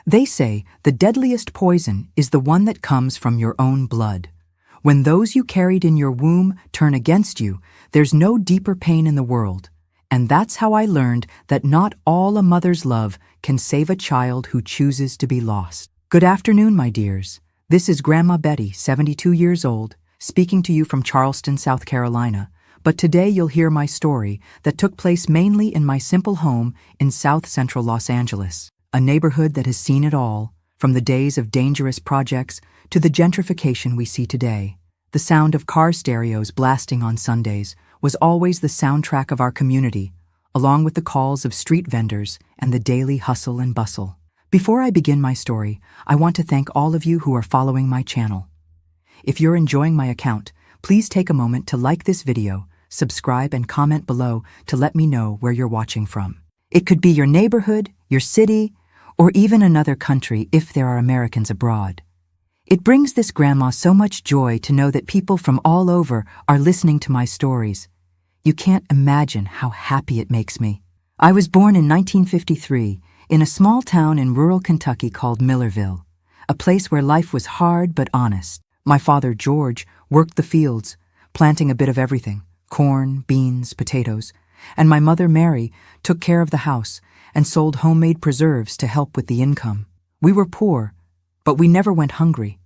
They say the deadliest poison is the one that comes from your own blood. When those you carried in your womb turn against you, there's no deeper pain in the world. And that's how I learned that not all a mother's love can save a child who chooses to be lost. Good afternoon, my dears. This is Grandma Betty, 72 years old, speaking to you from Charleston, South Carolina. But today you'll hear my story that took place mainly in my simple home in South Central Los Angeles, a neighborhood that has seen it all, from the days of dangerous projects to the gentrification we see today. The sound of car stereos blasting on Sundays was always the soundtrack of our community, along with the calls of street vendors and the daily hustle and bustle. Before I begin my story, I want to thank all of you who are following my channel. If you're enjoying my account, please take a moment to like this video, subscribe, and comment below to let me know where you're watching from. It could be your neighborhood, your city, or even another country if there are Americans abroad. It brings this grandma so much joy to know that people from all over are listening to my stories. You can't imagine how happy it makes me. I was born in 1953 in a small town in rural Kentucky called Millerville, a place where life was hard but honest. My father, George, worked the fields, planting a bit of everything: corn, beans, potatoes, and my mother, Mary, took care of the house and sold homemade preserves to help with the income. We were poor, but we never went hungry.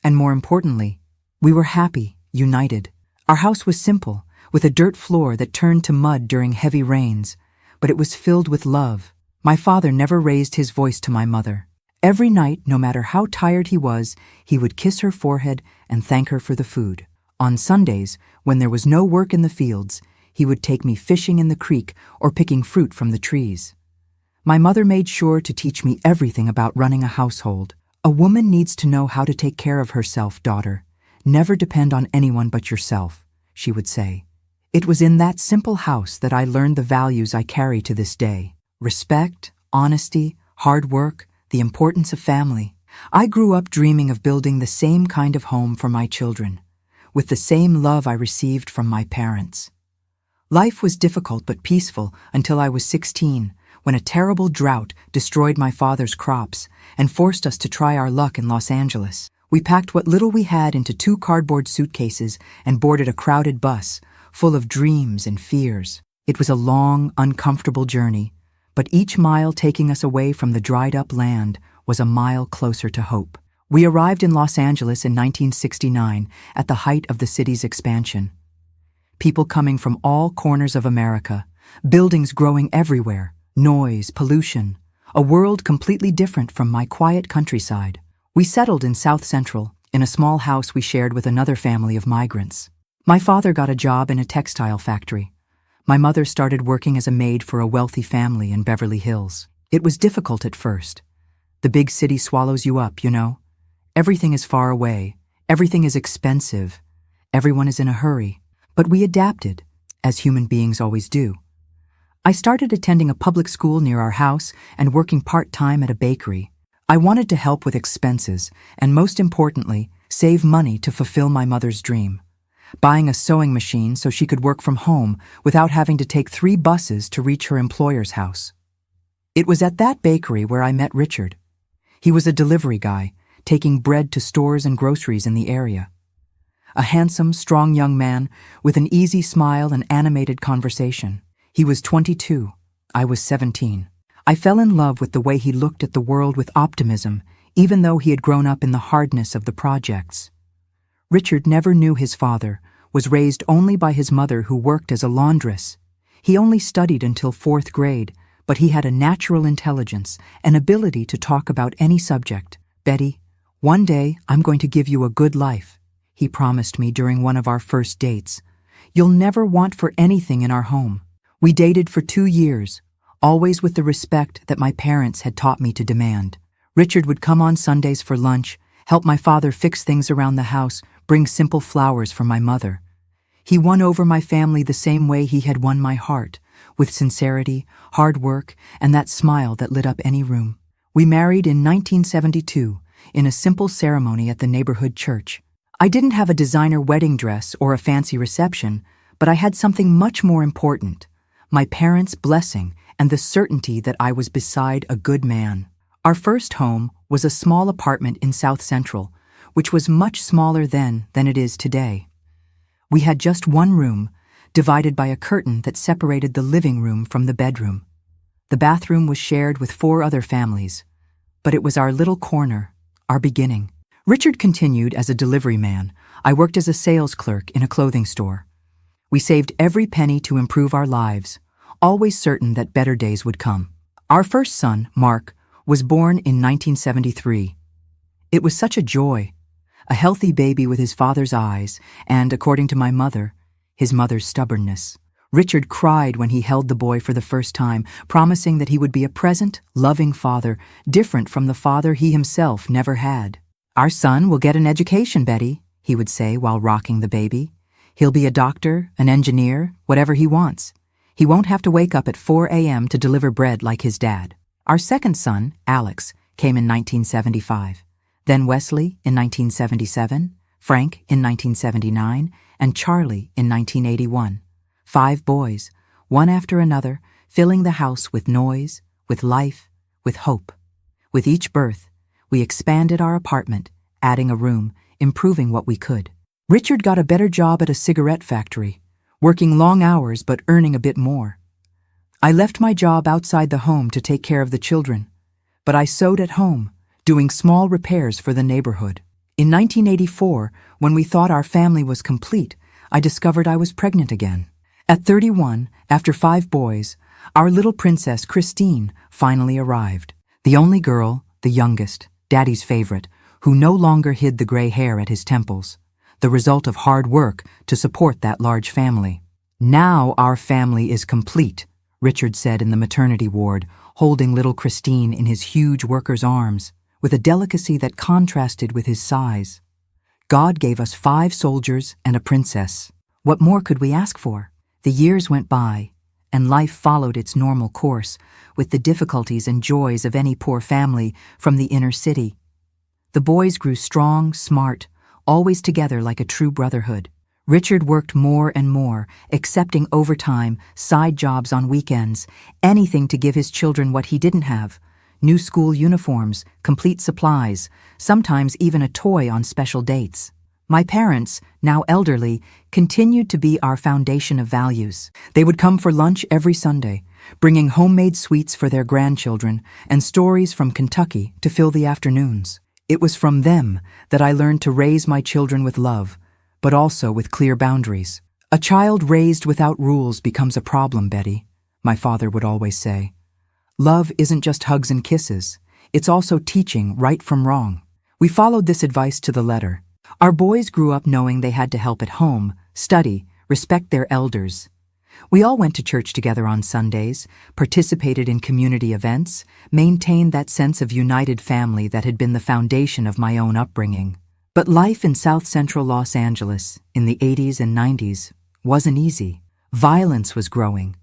And more importantly, we were happy, united. Our house was simple, with a dirt floor that turned to mud during heavy rains, but it was filled with love. My father never raised his voice to my mother. Every night, no matter how tired he was, he would kiss her forehead and thank her for the food. On Sundays, when there was no work in the fields, he would take me fishing in the creek or picking fruit from the trees. My mother made sure to teach me everything about running a household. A woman needs to know how to take care of herself, daughter. Never depend on anyone but yourself, she would say. It was in that simple house that I learned the values I carry to this day: respect, honesty, hard work, the importance of family. I grew up dreaming of building the same kind of home for my children, with the same love I received from my parents. Life was difficult but peaceful until I was 16, when a terrible drought destroyed my father's crops and forced us to try our luck in Los Angeles. We packed what little we had into 2 cardboard suitcases and boarded a crowded bus full of dreams and fears. It was a long, uncomfortable journey, but each mile taking us away from the dried-up land was a mile closer to hope. We arrived in Los Angeles in 1969 at the height of the city's expansion. People coming from all corners of America, buildings growing everywhere, noise, pollution, a world completely different from my quiet countryside. We settled in South Central, in a small house we shared with another family of migrants. My father got a job in a textile factory. My mother started working as a maid for a wealthy family in Beverly Hills. It was difficult at first. The big city swallows you up, you know. Everything is far away. Everything is expensive. Everyone is in a hurry. But we adapted, as human beings always do. I started attending a public school near our house and working part-time at a bakery. I wanted to help with expenses and, most importantly, save money to fulfill my mother's dream: buying a sewing machine so she could work from home without having to take 3 buses to reach her employer's house. It was at that bakery where I met Richard. He was a delivery guy, taking bread to stores and groceries in the area. A handsome, strong young man with an easy smile and animated conversation. He was 22. I was 17. I fell in love with the way he looked at the world with optimism, even though he had grown up in the hardness of the projects. Richard never knew his father, was raised only by his mother who worked as a laundress. He only studied until 4th grade, but he had a natural intelligence, an ability to talk about any subject. "Betty, one day I'm going to give you a good life," he promised me during one of our first dates. "You'll never want for anything in our home." We dated for 2 years, always with the respect that my parents had taught me to demand. Richard would come on Sundays for lunch, help my father fix things around the house, bring simple flowers for my mother. He won over my family the same way he had won my heart, with sincerity, hard work, and that smile that lit up any room. We married in 1972, in a simple ceremony at the neighborhood church. I didn't have a designer wedding dress or a fancy reception, but I had something much more important: my parents' blessing and the certainty that I was beside a good man. Our first home was a small apartment in South Central, which was much smaller then than it is today. We had just one room, divided by a curtain that separated the living room from the bedroom. The bathroom was shared with 4 other families, but it was our little corner, our beginning. Richard continued as a delivery man. I worked as a sales clerk in a clothing store. We saved every penny to improve our lives, always certain that better days would come. Our first son, Mark, was born in 1973. It was such a joy, a healthy baby with his father's eyes and, according to my mother, his mother's stubbornness. Richard cried when he held the boy for the first time, promising that he would be a present, loving father, different from the father he himself never had. "Our son will get an education, Betty," he would say while rocking the baby. "He'll be a doctor, an engineer, whatever he wants. He won't have to wake up at 4 a.m. to deliver bread like his dad." Our second son, Alex, came in 1975. Then Wesley in 1977, Frank in 1979, and Charlie in 1981. 5 boys, one after another, filling the house with noise, with life, with hope. With each birth, we expanded our apartment, adding a room, improving what we could. Richard got a better job at a cigarette factory, working long hours but earning a bit more. I left my job outside the home to take care of the children, but I sewed at home, doing small repairs for the neighborhood. In 1984, when we thought our family was complete, I discovered I was pregnant again. At 31, after 5 boys, our little princess Christine finally arrived. The only girl, the youngest, Daddy's favorite, who no longer hid the gray hair at his temples, the result of hard work to support that large family. "Now our family is complete," Richard said in the maternity ward, holding little Christine in his huge worker's arms, with a delicacy that contrasted with his size. "God gave us 5 soldiers and a princess. What more could we ask for?" The years went by, and life followed its normal course, with the difficulties and joys of any poor family from the inner city. The boys grew strong, smart, always together like a true brotherhood. Richard worked more and more, accepting overtime, side jobs on weekends, anything to give his children what he didn't have: new school uniforms, complete supplies, sometimes even a toy on special dates. My parents, now elderly, continued to be our foundation of values. They would come for lunch every Sunday, bringing homemade sweets for their grandchildren and stories from Kentucky to fill the afternoons. It was from them that I learned to raise my children with love, but also with clear boundaries. "A child raised without rules becomes a problem, Betty," my father would always say. "Love isn't just hugs and kisses. It's also teaching right from wrong." We followed this advice to the letter. Our boys grew up knowing they had to help at home, study, respect their elders. We all went to church together on Sundays, participated in community events, maintained that sense of united family that had been the foundation of my own upbringing. But life in South Central Los Angeles in the 80s and 90s wasn't easy. Violence was growing.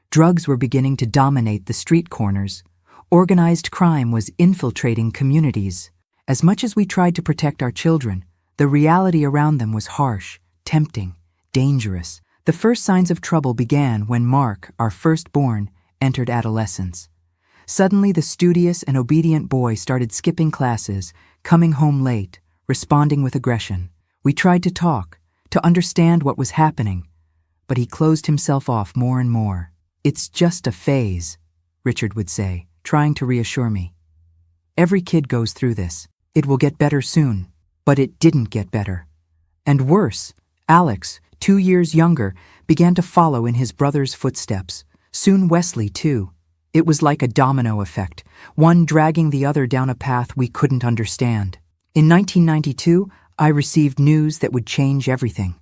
Drugs were beginning to dominate the street corners. Organized crime was infiltrating communities. As much as we tried to protect our children, the reality around them was harsh, tempting, dangerous. The first signs of trouble began when Mark, our firstborn, entered adolescence. Suddenly, the studious and obedient boy started skipping classes, coming home late, responding with aggression. We tried to talk, to understand what was happening, but he closed himself off more and more. "It's just a phase," Richard would say, trying to reassure me. "Every kid goes through this. It will get better soon." But it didn't get better. And worse, Alex, 2 years younger, began to follow in his brother's footsteps. Soon Wesley, too. It was like a domino effect, one dragging the other down a path we couldn't understand. In 1992, I received news that would change everything.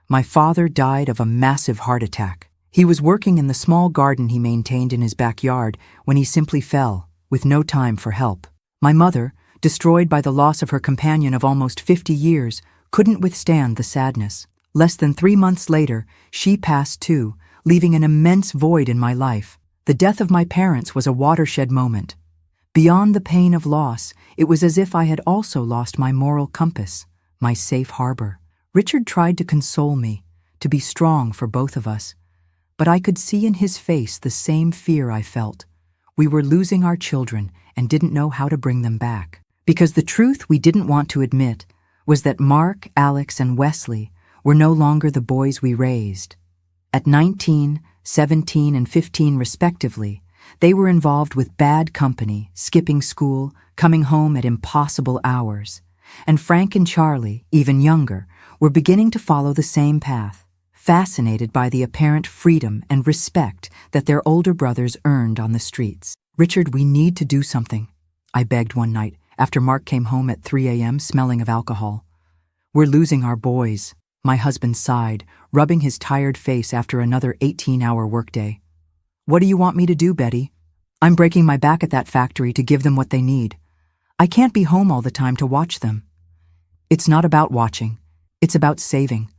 My father died of a massive heart attack. He was working in the small garden he maintained in his backyard when he simply fell, with no time for help. My mother, destroyed by the loss of her companion of almost 50 years, couldn't withstand the sadness. Less than 3 months later, she passed too, leaving an immense void in my life. The death of my parents was a watershed moment. Beyond the pain of loss, it was as if I had also lost my moral compass, my safe harbor. Richard tried to console me, to be strong for both of us, but I could see in his face the same fear I felt. We were losing our children, and didn't know how to bring them back. Because the truth we didn't want to admit was that Mark, Alex, and Wesley were no longer the boys we raised. At 19, 17, and 15 respectively, they were involved with bad company, skipping school, coming home at impossible hours. And Frank and Charlie, even younger, were beginning to follow the same path, fascinated by the apparent freedom and respect that their older brothers earned on the streets. "Richard, we need to do something," I begged one night after Mark came home at 3 a.m. smelling of alcohol. "We're losing our boys," my husband sighed, rubbing his tired face after another 18-hour workday. "What do you want me to do, Betty? I'm breaking my back at that factory to give them what they need. I can't be home all the time to watch them." "It's not about watching. It's about saving.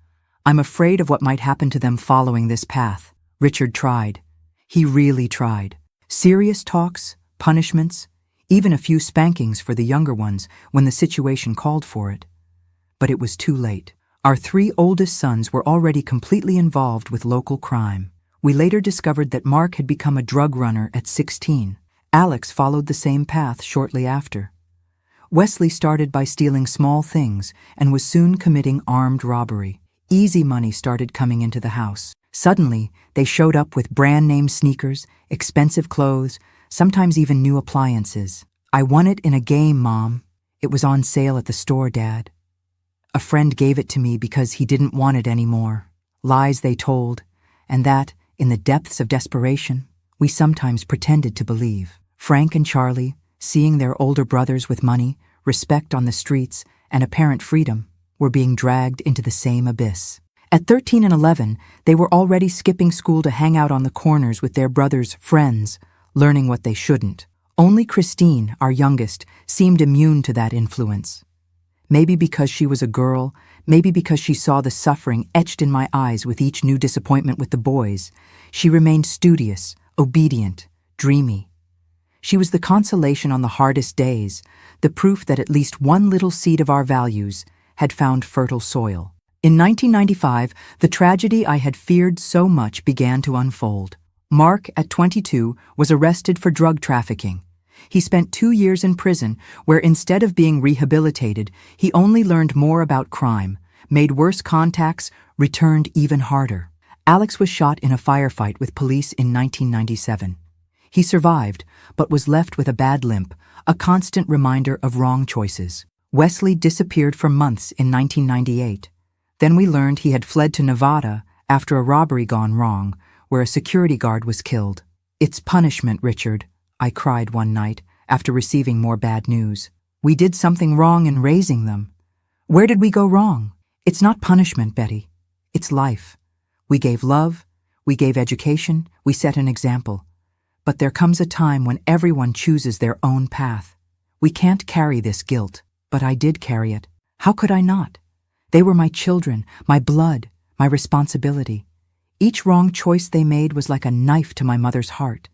I'm afraid of what might happen to them following this path." Richard tried. He really tried. Serious talks, punishments, even a few spankings for the younger ones when the situation called for it. But it was too late. Our 3 oldest sons were already completely involved with local crime. We later discovered that Mark had become a drug runner at 16. Alex followed the same path shortly after. Wesley started by stealing small things and was soon committing armed robbery. Easy money started coming into the house. Suddenly, they showed up with brand-name sneakers, expensive clothes, sometimes even new appliances. "I won it in a game, Mom. It was on sale at the store, Dad. A friend gave it to me because he didn't want it anymore." Lies they told, and that, in the depths of desperation, we sometimes pretended to believe. Frank and Charlie, seeing their older brothers with money, respect on the streets, and apparent freedom, were being dragged into the same abyss. At 13 and 11, they were already skipping school to hang out on the corners with their brothers' friends, learning what they shouldn't. Only Christine, our youngest, seemed immune to that influence. Maybe because she was a girl, maybe because she saw the suffering etched in my eyes with each new disappointment with the boys, she remained studious, obedient, dreamy. She was the consolation on the hardest days, the proof that at least one little seed of our values had found fertile soil. In 1995, the tragedy I had feared so much began to unfold. Mark, at 22, was arrested for drug trafficking. He spent 2 years in prison, where instead of being rehabilitated, he only learned more about crime, made worse contacts, returned even harder. Alex was shot in a firefight with police in 1997. He survived, but was left with a bad limp, a constant reminder of wrong choices. Wesley disappeared for months in 1998. Then we learned he had fled to Nevada after a robbery gone wrong, where a security guard was killed. "It's punishment, Richard," I cried one night after receiving more bad news. "We did something wrong in raising them. Where did we go wrong? It's not punishment, Betty. It's life. We gave love, we gave education, we set an example. But there comes a time when everyone chooses their own path. We can't carry this guilt, but I did carry it. How could I not? They were my children, my blood, my responsibility. Each wrong choice they made was like a knife to my mother's heart.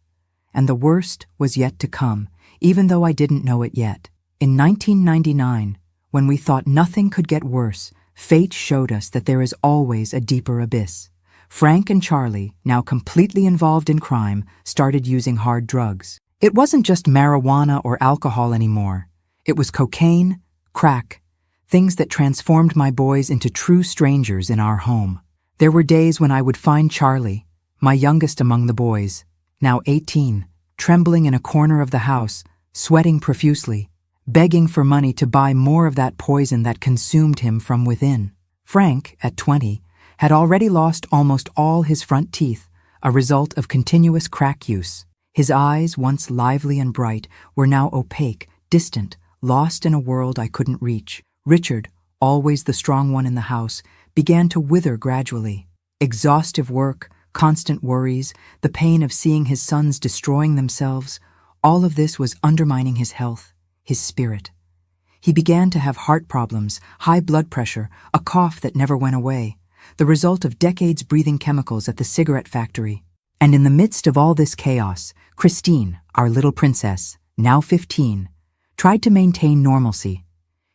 And the worst was yet to come, even though I didn't know it yet. In 1999, when we thought nothing could get worse, fate showed us that there is always a deeper abyss. Frank and Charlie, now completely involved in crime, started using hard drugs. It wasn't just marijuana or alcohol anymore. It was cocaine, crack, things that transformed my boys into true strangers in our home. There were days when I would find Charlie, my youngest among the boys, now 18, trembling in a corner of the house, sweating profusely, begging for money to buy more of that poison that consumed him from within. Frank, at 20, had already lost almost all his front teeth, a result of continuous crack use. His eyes, once lively and bright, were now opaque, distant, lost in a world I couldn't reach. Richard, always the strong one in the house, began to wither gradually. Exhaustive work, constant worries, the pain of seeing his sons destroying themselves, all of this was undermining his health, his spirit. He began to have heart problems, high blood pressure, a cough that never went away, the result of decades breathing chemicals at the cigarette factory. And in the midst of all this chaos, Christine, our little princess, now 15, tried to maintain normalcy.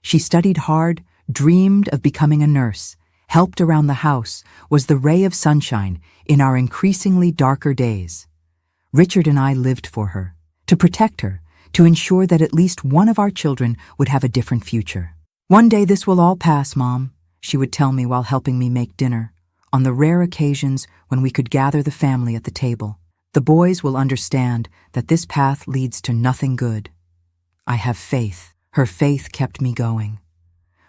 She studied hard, dreamed of becoming a nurse, helped around the house, was the ray of sunshine in our increasingly darker days. Richard and I lived for her, to protect her, to ensure that at least one of our children would have a different future. "One day this will all pass, Mom," she would tell me while helping me make dinner, on the rare occasions when we could gather the family at the table. "The boys will understand that this path leads to nothing good. I have faith." Her faith kept me going.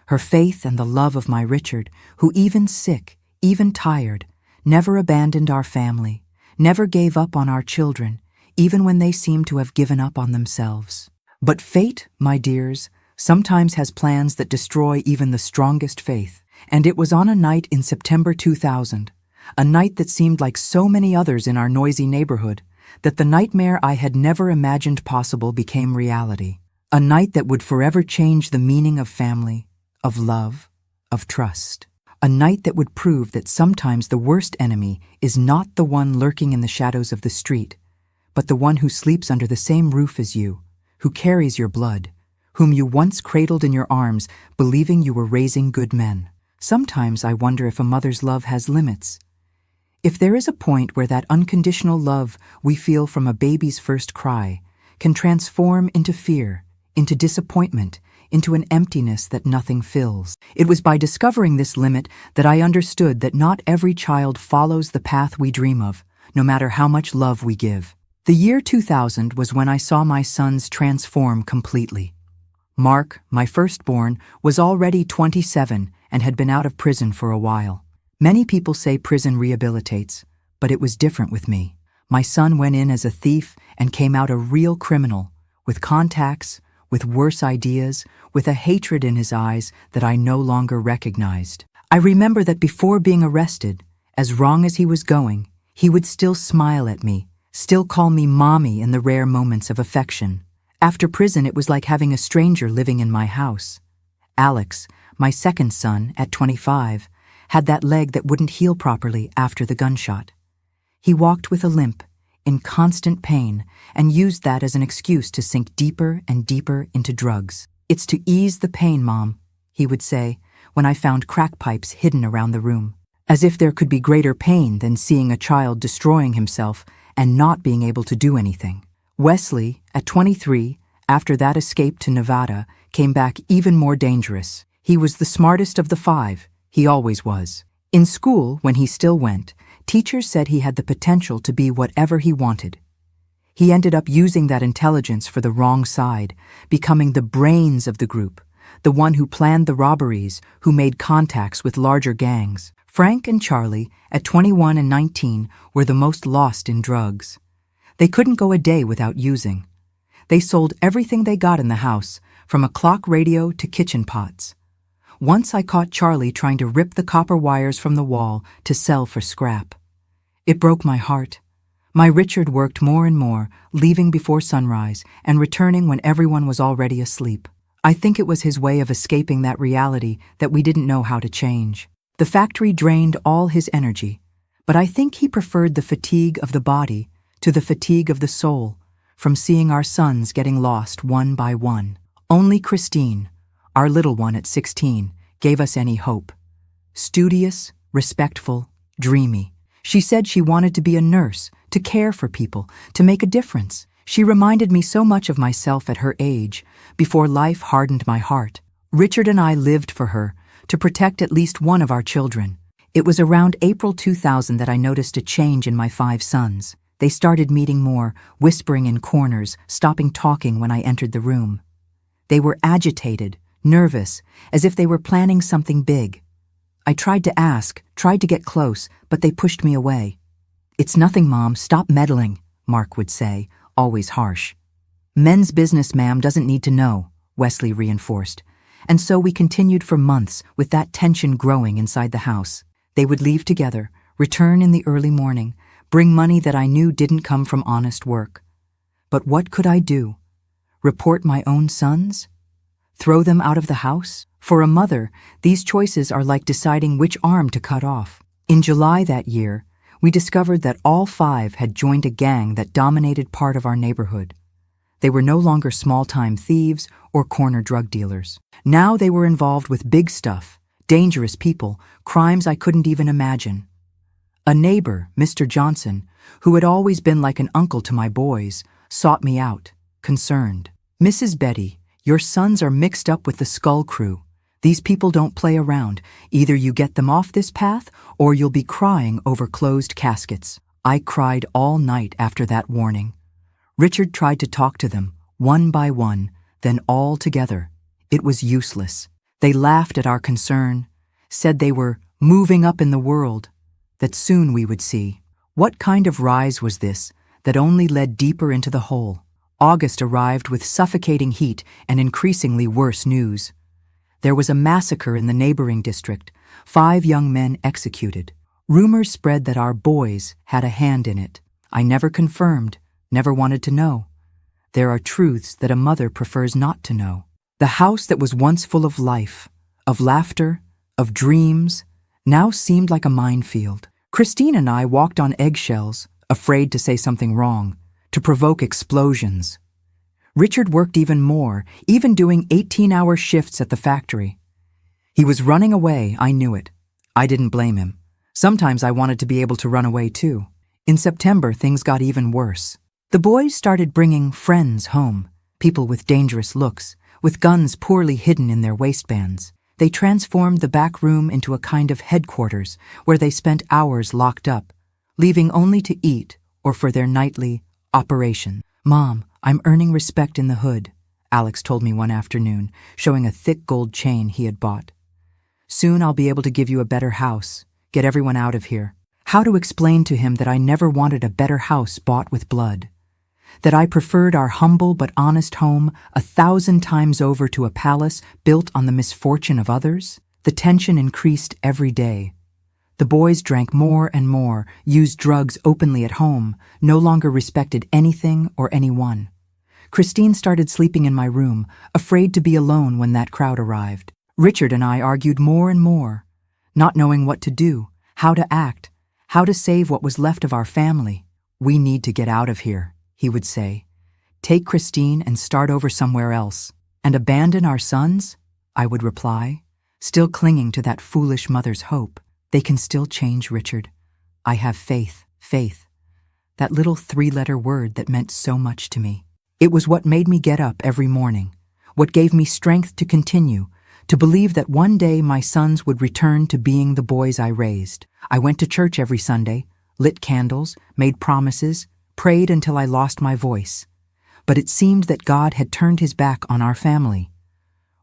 Her faith and the love of my Richard, who even sick, even tired, never abandoned our family, never gave up on our children, even when they seemed to have given up on themselves. But fate, my dears, sometimes has plans that destroy even the strongest faith. And it was on a night in September 2000, a night that seemed like so many others in our noisy neighborhood, that the nightmare I had never imagined possible became reality. A night that would forever change the meaning of family, of love, of trust. A night that would prove that sometimes the worst enemy is not the one lurking in the shadows of the street, but the one who sleeps under the same roof as you, who carries your blood, whom you once cradled in your arms, believing you were raising good men. Sometimes I wonder if a mother's love has limits. If there is a point where that unconditional love we feel from a baby's first cry can transform into fear, into disappointment, into an emptiness that nothing fills. It was by discovering this limit that I understood that not every child follows the path we dream of, no matter how much love we give. The year 2000 was when I saw my sons transform completely. Mark, my firstborn, was already 27 and had been out of prison for a while. Many people say prison rehabilitates, but it was different with me. My son went in as a thief and came out a real criminal, with contacts, with worse ideas, with a hatred in his eyes that I no longer recognized. I remember that before being arrested, as wrong as he was going, he would still smile at me, still call me mommy in the rare moments of affection. After prison, it was like having a stranger living in my house. Alex, my second son, at 25, had that leg that wouldn't heal properly after the gunshot. He walked with a limp, in constant pain, and used that as an excuse to sink deeper and deeper into drugs. "It's to ease the pain, Mom," he would say, when I found crack pipes hidden around the room. As if there could be greater pain than seeing a child destroying himself and not being able to do anything. Wesley, at 23, after that escape to Nevada, came back even more dangerous. He was the smartest of the five. He always was. In school, when he still went, teachers said he had the potential to be whatever he wanted. He ended up using that intelligence for the wrong side, becoming the brains of the group, the one who planned the robberies, who made contacts with larger gangs. Frank and Charlie, at 21 and 19, were the most lost in drugs. They couldn't go a day without using. They sold everything they got in the house, from a clock radio to kitchen pots. Once I caught Charlie trying to rip the copper wires from the wall to sell for scrap. It broke my heart. My Richard worked more and more, leaving before sunrise and returning when everyone was already asleep. I think it was his way of escaping that reality that we didn't know how to change. The factory drained all his energy, but I think he preferred the fatigue of the body to the fatigue of the soul, from seeing our sons getting lost one by one. Only Christine, our little one at 16, gave us any hope. Studious, respectful, dreamy. She said she wanted to be a nurse, to care for people, to make a difference. She reminded me so much of myself at her age, before life hardened my heart. Richard and I lived for her, to protect at least one of our children. It was around April 2000 that I noticed a change in my 5 sons. They started meeting more, whispering in corners, stopping talking when I entered the room. They were agitated, nervous, as if they were planning something big. I tried to ask, tried to get close, but they pushed me away. "It's nothing, Mom, stop meddling," Mark would say, always harsh. "Men's business, ma'am, doesn't need to know," Wesley reinforced. And so we continued for months with that tension growing inside the house. They would leave together, return in the early morning, bring money that I knew didn't come from honest work. But what could I do? Report my own sons? Throw them out of the house? For a mother, these choices are like deciding which arm to cut off. In July that year, we discovered that all 5 had joined a gang that dominated part of our neighborhood. They were no longer small-time thieves or corner drug dealers. Now they were involved with big stuff, dangerous people, crimes I couldn't even imagine. A neighbor, Mr. Johnson, who had always been like an uncle to my boys, sought me out. concerned. "Mrs. Betty, your sons are mixed up with the Skull Crew. These people don't play around. Either you get them off this path, or you'll be crying over closed caskets." I cried all night after that warning. Richard tried to talk to them, one by one, then all together. It was useless. They laughed at our concern, said they were moving up in the world, that soon we would see. What kind of rise was this that only led deeper into the hole? August arrived with suffocating heat and increasingly worse news. There was a massacre in the neighboring district, 5 young men executed. Rumors spread that our boys had a hand in it. I never confirmed, never wanted to know. There are truths that a mother prefers not to know. The house that was once full of life, of laughter, of dreams, now seemed like a minefield. Christine and I walked on eggshells, afraid to say something wrong, to provoke explosions. Richard worked even more, even doing 18-hour shifts at the factory. He was running away, I knew it. I didn't blame him. Sometimes I wanted to be able to run away too. In September, things got even worse. The boys started bringing friends home, people with dangerous looks, with guns poorly hidden in their waistbands. They transformed the back room into a kind of headquarters where they spent hours locked up, leaving only to eat or for their nightly operation. "Mom, I'm earning respect in the hood," Alex told me one afternoon, showing a thick gold chain he had bought. "Soon I'll be able to give you a better house, get everyone out of here." How to explain to him that I never wanted a better house bought with blood? That I preferred our humble but honest home 1,000 times over to a palace built on the misfortune of others? The tension increased every day. The boys drank more and more, used drugs openly at home, no longer respected anything or anyone. Christine started sleeping in my room, afraid to be alone when that crowd arrived. Richard and I argued more and more, not knowing what to do, how to act, how to save what was left of our family. "We need to get out of here," he would say. "Take Christine and start over somewhere else." "And abandon our sons?" I would reply, still clinging to that foolish mother's hope. "They can still change, Richard. I have faith." Faith. That little 3-letter word that meant so much to me. It was what made me get up every morning, what gave me strength to continue, to believe that one day my sons would return to being the boys I raised. I went to church every Sunday, lit candles, made promises, prayed until I lost my voice. But it seemed that God had turned his back on our family.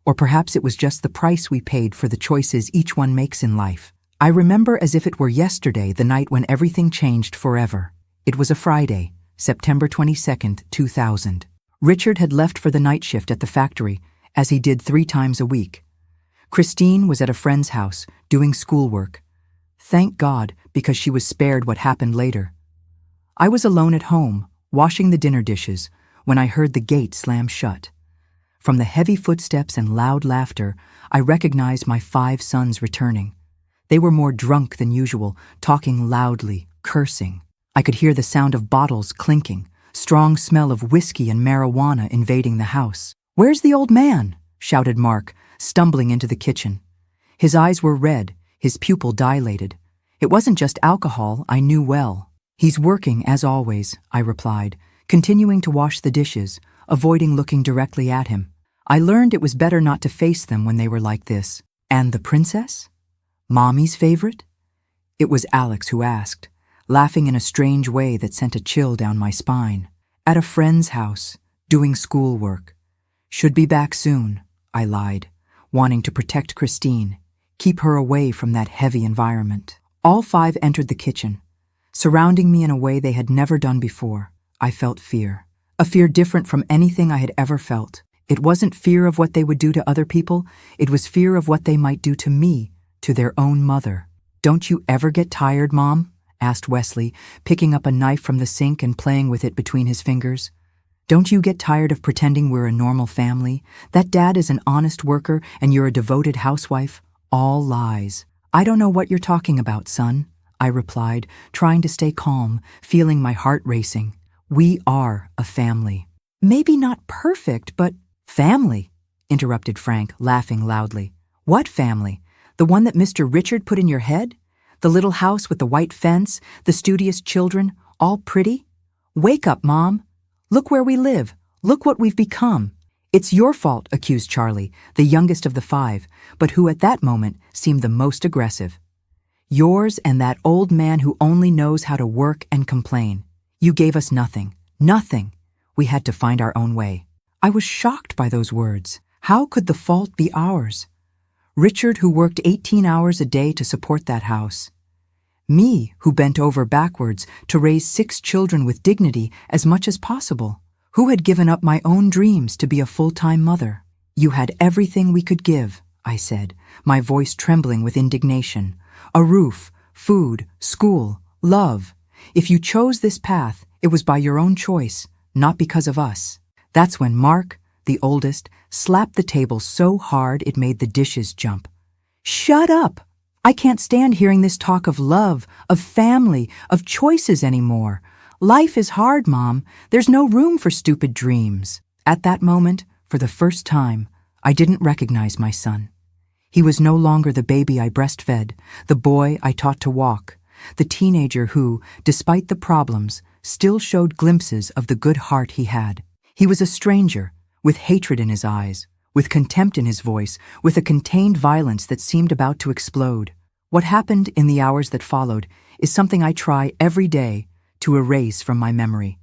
Or perhaps it was just the price we paid for the choices each one makes in life. I remember as if it were yesterday the night when everything changed forever. It was a Friday, September 22nd, 2000. Richard had left for the night shift at the factory, as he did 3 times a week. Christine was at a friend's house, doing schoolwork. Thank God, because she was spared what happened later. I was alone at home, washing the dinner dishes, when I heard the gate slam shut. From the heavy footsteps and loud laughter, I recognized my 5 sons returning. They were more drunk than usual, talking loudly, cursing. I could hear the sound of bottles clinking, strong smell of whiskey and marijuana invading the house. "Where's the old man?" shouted Mark, stumbling into the kitchen. His eyes were red, his pupil dilated. It wasn't just alcohol, I knew well. "He's working, as always," I replied, continuing to wash the dishes, avoiding looking directly at him. I learned it was better not to face them when they were like this. "And the princess? Mommy's favorite?" It was Alex who asked, laughing in a strange way that sent a chill down my spine. "At a friend's house, doing schoolwork. Should be back soon," I lied, wanting to protect Christine, keep her away from that heavy environment. All 5 entered the kitchen, surrounding me in a way they had never done before. I felt fear, a fear different from anything I had ever felt. It wasn't fear of what they would do to other people, it was fear of what they might do to me, to their own mother. "Don't you ever get tired, Mom?" asked Wesley, picking up a knife from the sink and playing with it between his fingers. "Don't you get tired of pretending we're a normal family? That Dad is an honest worker and you're a devoted housewife? All lies." "I don't know what you're talking about, son," I replied, trying to stay calm, feeling my heart racing. "We are a family." "Maybe not perfect, but—" "Family," interrupted Frank, laughing loudly. "What family? The one that Mr. Richard put in your head? The little house with the white fence, the studious children, all pretty? Wake up, Mom. Look where we live. Look what we've become." "It's your fault," accused Charlie, the youngest of the 5, but who at that moment seemed the most aggressive. "Yours and that old man who only knows how to work and complain. You gave us nothing. Nothing. We had to find our own way." I was shocked by those words. How could the fault be ours? Richard, who worked 18 hours a day to support that house. Me, who bent over backwards to raise 6 children with dignity as much as possible. Who had given up my own dreams to be a full-time mother. "You had everything we could give," I said, my voice trembling with indignation. "A roof, food, school, love. If you chose this path, it was by your own choice, not because of us." That's when Mark, the oldest, slapped the table so hard it made the dishes jump. "Shut up! I can't stand hearing this talk of love, of family, of choices anymore. Life is hard, Mom. There's no room for stupid dreams." At that moment, for the first time, I didn't recognize my son. He was no longer the baby I breastfed, the boy I taught to walk, the teenager who, despite the problems, still showed glimpses of the good heart he had. He was a stranger, with hatred in his eyes, with contempt in his voice, with a contained violence that seemed about to explode. What happened in the hours that followed is something I try every day to erase from my memory.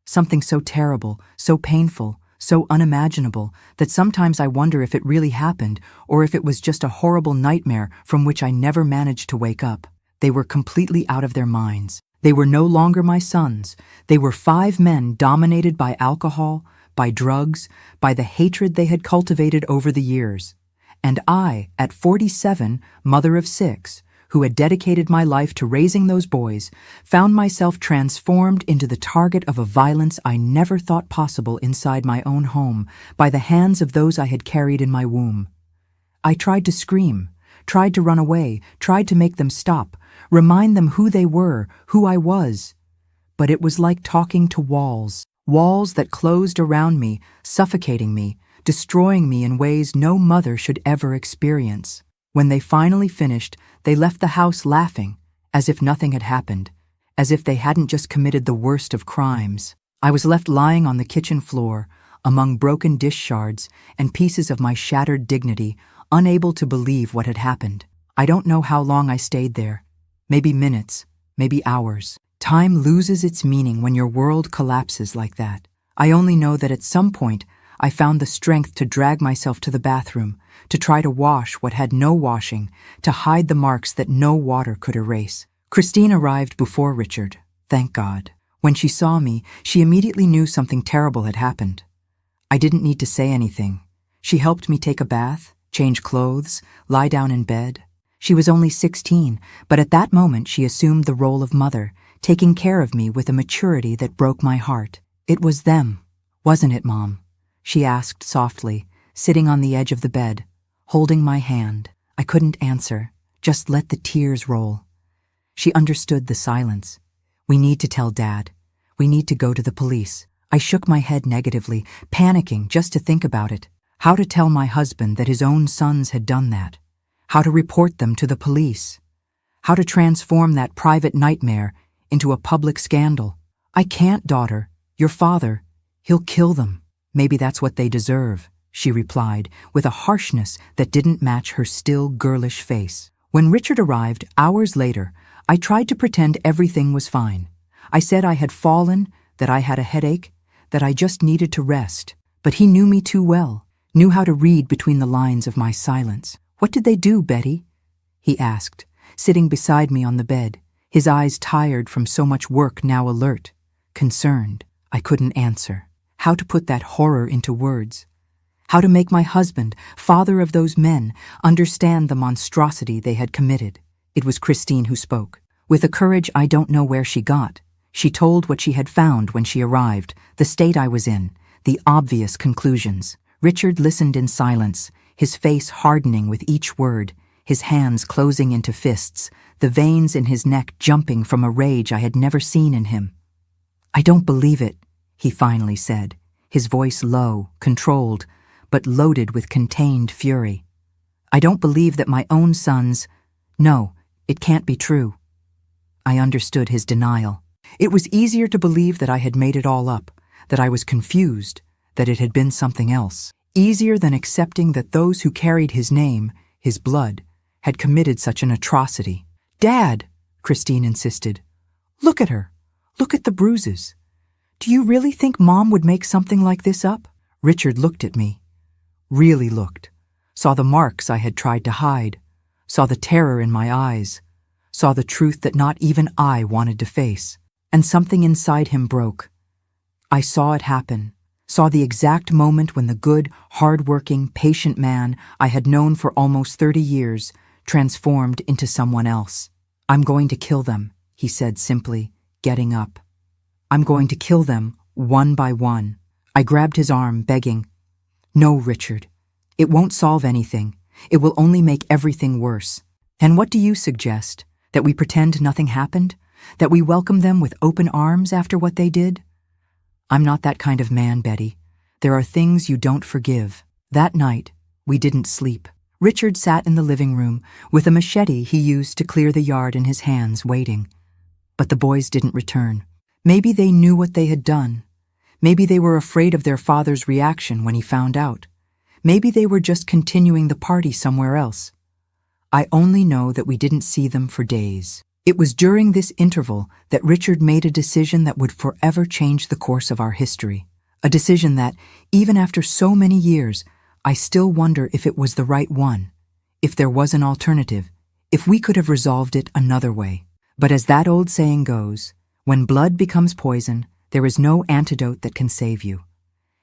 Something so terrible, so painful, so unimaginable that sometimes I wonder if it really happened or if it was just a horrible nightmare from which I never managed to wake up. They were completely out of their minds. They were no longer my sons. They were 5 men dominated by alcohol, by drugs, by the hatred they had cultivated over the years. And I, at 47, mother of 6, who had dedicated my life to raising those boys, found myself transformed into the target of a violence I never thought possible inside my own home by the hands of those I had carried in my womb. I tried to scream, tried to run away, tried to make them stop, remind them who they were, who I was. But it was like talking to walls, walls that closed around me, suffocating me, destroying me in ways no mother should ever experience. When they finally finished, they left the house laughing, as if nothing had happened, as if they hadn't just committed the worst of crimes. I was left lying on the kitchen floor, among broken dish shards and pieces of my shattered dignity, unable to believe what had happened. I don't know how long I stayed there. Maybe minutes, maybe hours. Time loses its meaning when your world collapses like that. I only know that at some point, I found the strength to drag myself to the bathroom, to try to wash what had no washing, to hide the marks that no water could erase. Christine arrived before Richard, thank God. When she saw me, she immediately knew something terrible had happened. I didn't need to say anything. She helped me take a bath, change clothes, lie down in bed. She was only 16, but at that moment she assumed the role of mother, taking care of me with a maturity that broke my heart. "It was them, wasn't it, Mom?" she asked softly, sitting on the edge of the bed, holding my hand. I couldn't answer, just let the tears roll. She understood the silence. "We need to tell Dad. We need to go to the police." I shook my head negatively, panicking just to think about it. How to tell my husband that his own sons had done that? How to report them to the police? How to transform that private nightmare into a public scandal? "I can't, daughter. Your father, he'll kill them." "Maybe that's what they deserve," she replied, with a harshness that didn't match her still girlish face. When Richard arrived, hours later, I tried to pretend everything was fine. I said I had fallen, that I had a headache, that I just needed to rest. But he knew me too well, knew how to read between the lines of my silence. "What did they do, Betty?" he asked, sitting beside me on the bed, his eyes tired from so much work now alert, concerned. I couldn't answer. How to put that horror into words? How to make my husband, father of those men, understand the monstrosity they had committed? It was Christine who spoke. With a courage I don't know where she got, she told what she had found when she arrived, the state I was in, the obvious conclusions. Richard listened in silence, his face hardening with each word, his hands closing into fists, the veins in his neck jumping from a rage I had never seen in him. "I don't believe it," he finally said, his voice low, controlled, but loaded with contained fury. "I don't believe that my own sons— No, it can't be true." I understood his denial. It was easier to believe that I had made it all up, that I was confused, that it had been something else. Easier than accepting that those who carried his name, his blood, had committed such an atrocity. "Dad," Christine insisted. "Look at her. Look at the bruises. Do you really think Mom would make something like this up?" Richard looked at me. Really looked. Saw the marks I had tried to hide. Saw the terror in my eyes. Saw the truth that not even I wanted to face. And something inside him broke. I saw it happen. Saw the exact moment when the good, hard-working, patient man I had known for almost 30 years transformed into someone else. "I'm going to kill them," he said simply, getting up. "I'm going to kill them, one by one." I grabbed his arm, begging, "No, Richard. It won't solve anything. It will only make everything worse. And what do you suggest? That we pretend nothing happened? That we welcome them with open arms after what they did?" "I'm not that kind of man, Betty. There are things you don't forgive." That night, we didn't sleep. Richard sat in the living room with a machete he used to clear the yard in his hands, waiting. But the boys didn't return. Maybe they knew what they had done. Maybe they were afraid of their father's reaction when he found out. Maybe they were just continuing the party somewhere else. I only know that we didn't see them for days. It was during this interval that Richard made a decision that would forever change the course of our history. A decision that, even after so many years, I still wonder if it was the right one, if there was an alternative, if we could have resolved it another way. But as that old saying goes, when blood becomes poison, there is no antidote that can save you.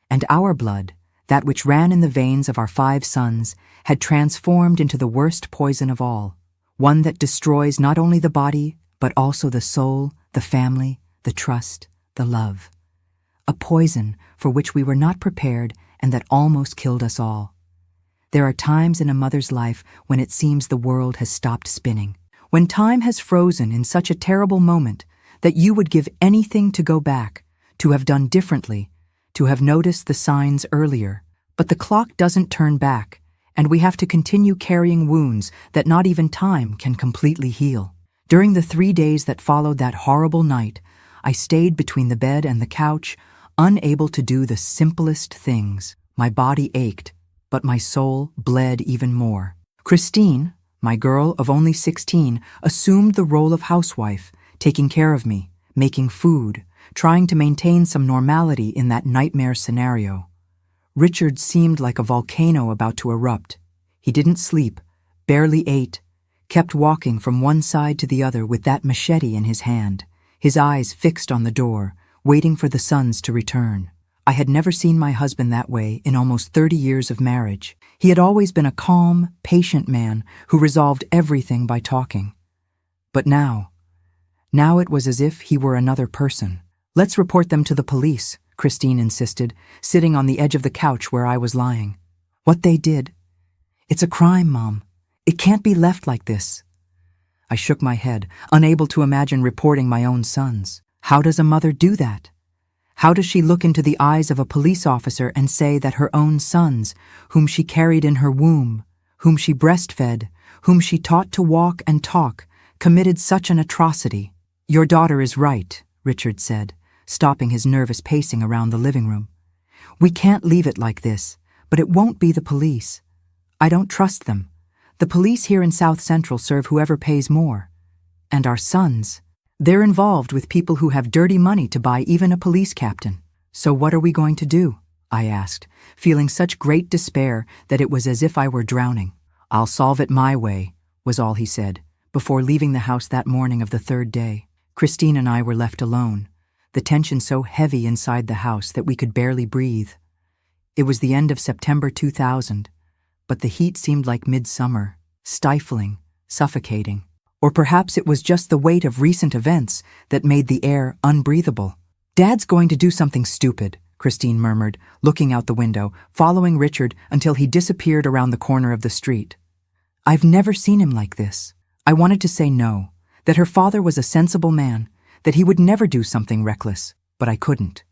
And our blood, that which ran in the veins of our 5 sons, had transformed into the worst poison of all, one that destroys not only the body, but also the soul, the family, the trust, the love. A poison for which we were not prepared and that almost killed us all. There are times in a mother's life when it seems the world has stopped spinning, when time has frozen in such a terrible moment that you would give anything to go back, to have done differently, to have noticed the signs earlier. But the clock doesn't turn back, and we have to continue carrying wounds that not even time can completely heal. During the 3 days that followed that horrible night, I stayed between the bed and the couch, unable to do the simplest things. My body ached, but my soul bled even more. Christine, my girl of only 16, assumed the role of housewife, taking care of me, making food, trying to maintain some normality in that nightmare scenario. Richard seemed like a volcano about to erupt. He didn't sleep, barely ate, kept walking from one side to the other with that machete in his hand, his eyes fixed on the door, waiting for the sons to return. I had never seen my husband that way in almost 30 years of marriage. He had always been a calm, patient man who resolved everything by talking. But now it was as if he were another person. "Let's report them to the police," Christine insisted, sitting on the edge of the couch where I was lying. "What they did? It's a crime, Mom. It can't be left like this." I shook my head, unable to imagine reporting my own sons. How does a mother do that? How does she look into the eyes of a police officer and say that her own sons, whom she carried in her womb, whom she breastfed, whom she taught to walk and talk, committed such an atrocity? "Your daughter is right," Richard said, stopping his nervous pacing around the living room. "We can't leave it like this, but it won't be the police. I don't trust them. The police here in South Central serve whoever pays more. And our sons, they're involved with people who have dirty money to buy even a police captain. So what are we going to do?" I asked, feeling such great despair that it was as if I were drowning. "I'll solve it my way," was all he said, before leaving the house that morning of the 3rd day. Christine and I were left alone, the tension so heavy inside the house that we could barely breathe. It was the end of September 2000, but the heat seemed like midsummer, stifling, suffocating. Or perhaps it was just the weight of recent events that made the air unbreathable. "Dad's going to do something stupid," Christine murmured, looking out the window, following Richard until he disappeared around the corner of the street. I've never seen him like this. I wanted to say no, that her father was a sensible man, that he would never do something reckless, but I couldn't.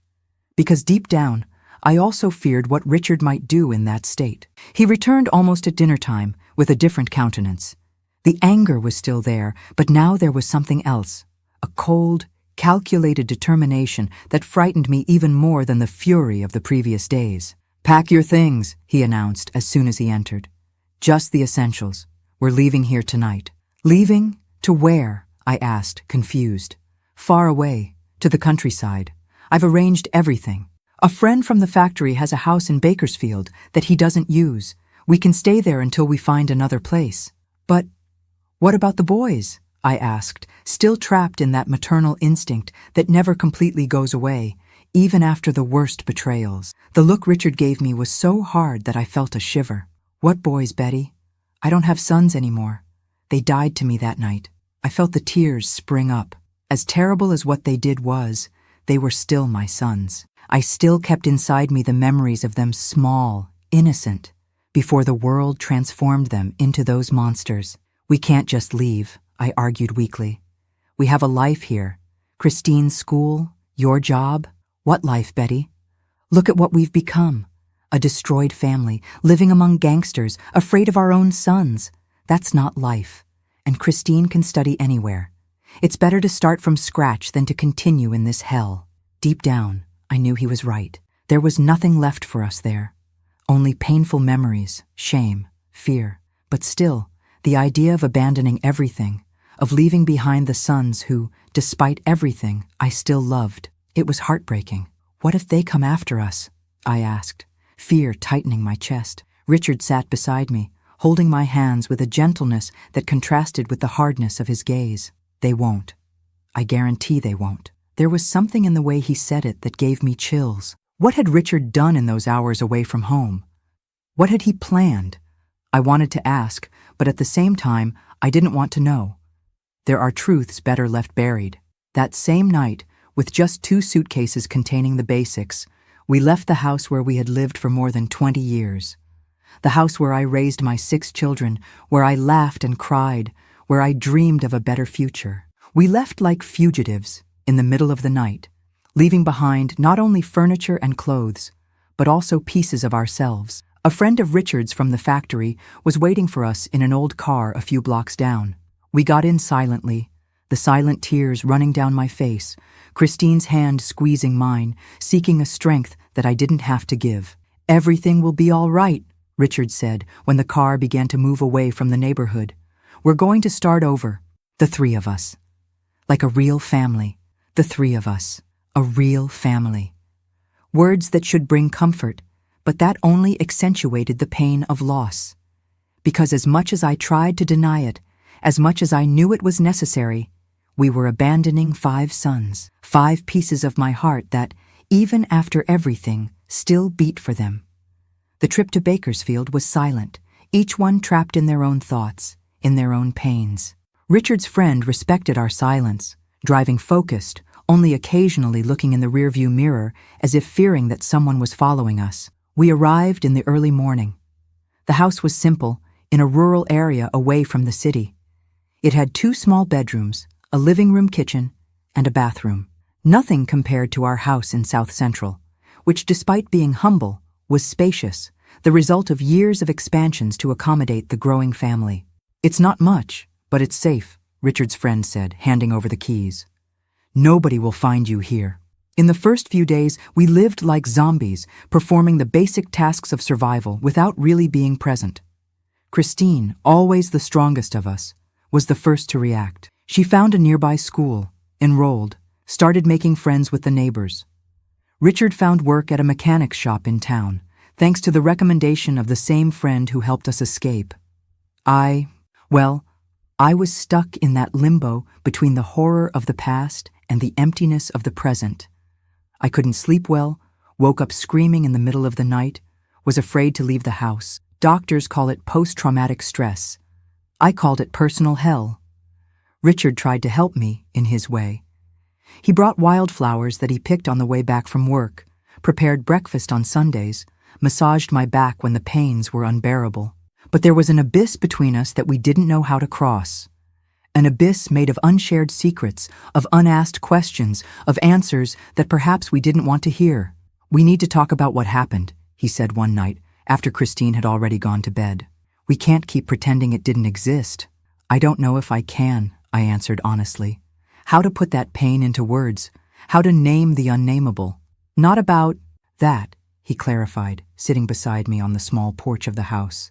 Because deep down, I also feared what Richard might do in that state. He returned almost at dinner time, with a different countenance. The anger was still there, but now there was something else, a cold, calculated determination that frightened me even more than the fury of the previous days. "Pack your things," he announced as soon as he entered. "Just the essentials. We're leaving here tonight." "Leaving? To where?" I asked, confused. "Far away, to the countryside. I've arranged everything. A friend from the factory has a house in Bakersfield that he doesn't use. We can stay there until we find another place." "But what about the boys?" I asked, still trapped in that maternal instinct that never completely goes away, even after the worst betrayals. The look Richard gave me was so hard that I felt a shiver. "What boys, Betty? I don't have sons anymore. They died to me that night." I felt the tears spring up. As terrible as what they did was, they were still my sons. I still kept inside me the memories of them small, innocent, before the world transformed them into those monsters. "We can't just leave," I argued weakly. "We have a life here. Christine's school, your job." "What life, Betty? Look at what we've become. A destroyed family, living among gangsters, afraid of our own sons. That's not life. And Christine can study anywhere. It's better to start from scratch than to continue in this hell." Deep down, I knew he was right. There was nothing left for us there. Only painful memories, shame, fear. But still, the idea of abandoning everything, of leaving behind the sons who, despite everything, I still loved, it was heartbreaking. "What if they come after us?" I asked, fear tightening my chest. Richard sat beside me, holding my hands with a gentleness that contrasted with the hardness of his gaze. "They won't. I guarantee they won't." There was something in the way he said it that gave me chills. What had Richard done in those hours away from home? What had he planned? I wanted to ask, but at the same time, I didn't want to know. There are truths better left buried. That same night, with just 2 suitcases containing the basics, we left the house where we had lived for more than 20 years. The house where I raised my 6 children, where I laughed and cried, where I dreamed of a better future. We left like fugitives, in the middle of the night, leaving behind not only furniture and clothes, but also pieces of ourselves. A friend of Richard's from the factory was waiting for us in an old car a few blocks down. We got in silently, the silent tears running down my face, Christine's hand squeezing mine, seeking a strength that I didn't have to give. "Everything will be all right," Richard said when the car began to move away from the neighborhood. "We're going to start over, the 3 of us. Like a real family, the 3 of us, a real family." Words that should bring comfort, but that only accentuated the pain of loss. Because as much as I tried to deny it, as much as I knew it was necessary, we were abandoning 5 sons, 5 pieces of my heart that, even after everything, still beat for them. The trip to Bakersfield was silent, each one trapped in their own thoughts, in their own pains. Richard's friend respected our silence, driving focused, only occasionally looking in the rearview mirror as if fearing that someone was following us. We arrived in the early morning. The house was simple, in a rural area away from the city. It had 2 small bedrooms, a living room kitchen, and a bathroom. Nothing compared to our house in South Central, which despite being humble, was spacious, the result of years of expansions to accommodate the growing family. "It's not much, but it's safe," Richard's friend said, handing over the keys. "Nobody will find you here." In the first few days, we lived like zombies, performing the basic tasks of survival without really being present. Christine, always the strongest of us, was the first to react. She found a nearby school, enrolled, started making friends with the neighbors. Richard found work at a mechanics shop in town, thanks to the recommendation of the same friend who helped us escape. I was stuck in that limbo between the horror of the past and the emptiness of the present. I couldn't sleep well, woke up screaming in the middle of the night, was afraid to leave the house. Doctors call it post-traumatic stress. I called it personal hell. Richard tried to help me in his way. He brought wildflowers that he picked on the way back from work, prepared breakfast on Sundays, massaged my back when the pains were unbearable. But there was an abyss between us that we didn't know how to cross. An abyss made of unshared secrets, of unasked questions, of answers that perhaps we didn't want to hear. "We need to talk about what happened," he said one night, after Christine had already gone to bed. "We can't keep pretending it didn't exist." "I don't know if I can," I answered honestly. how to put that pain into words, how to name the unnameable. Not about that, he clarified, sitting beside me on the small porch of the house.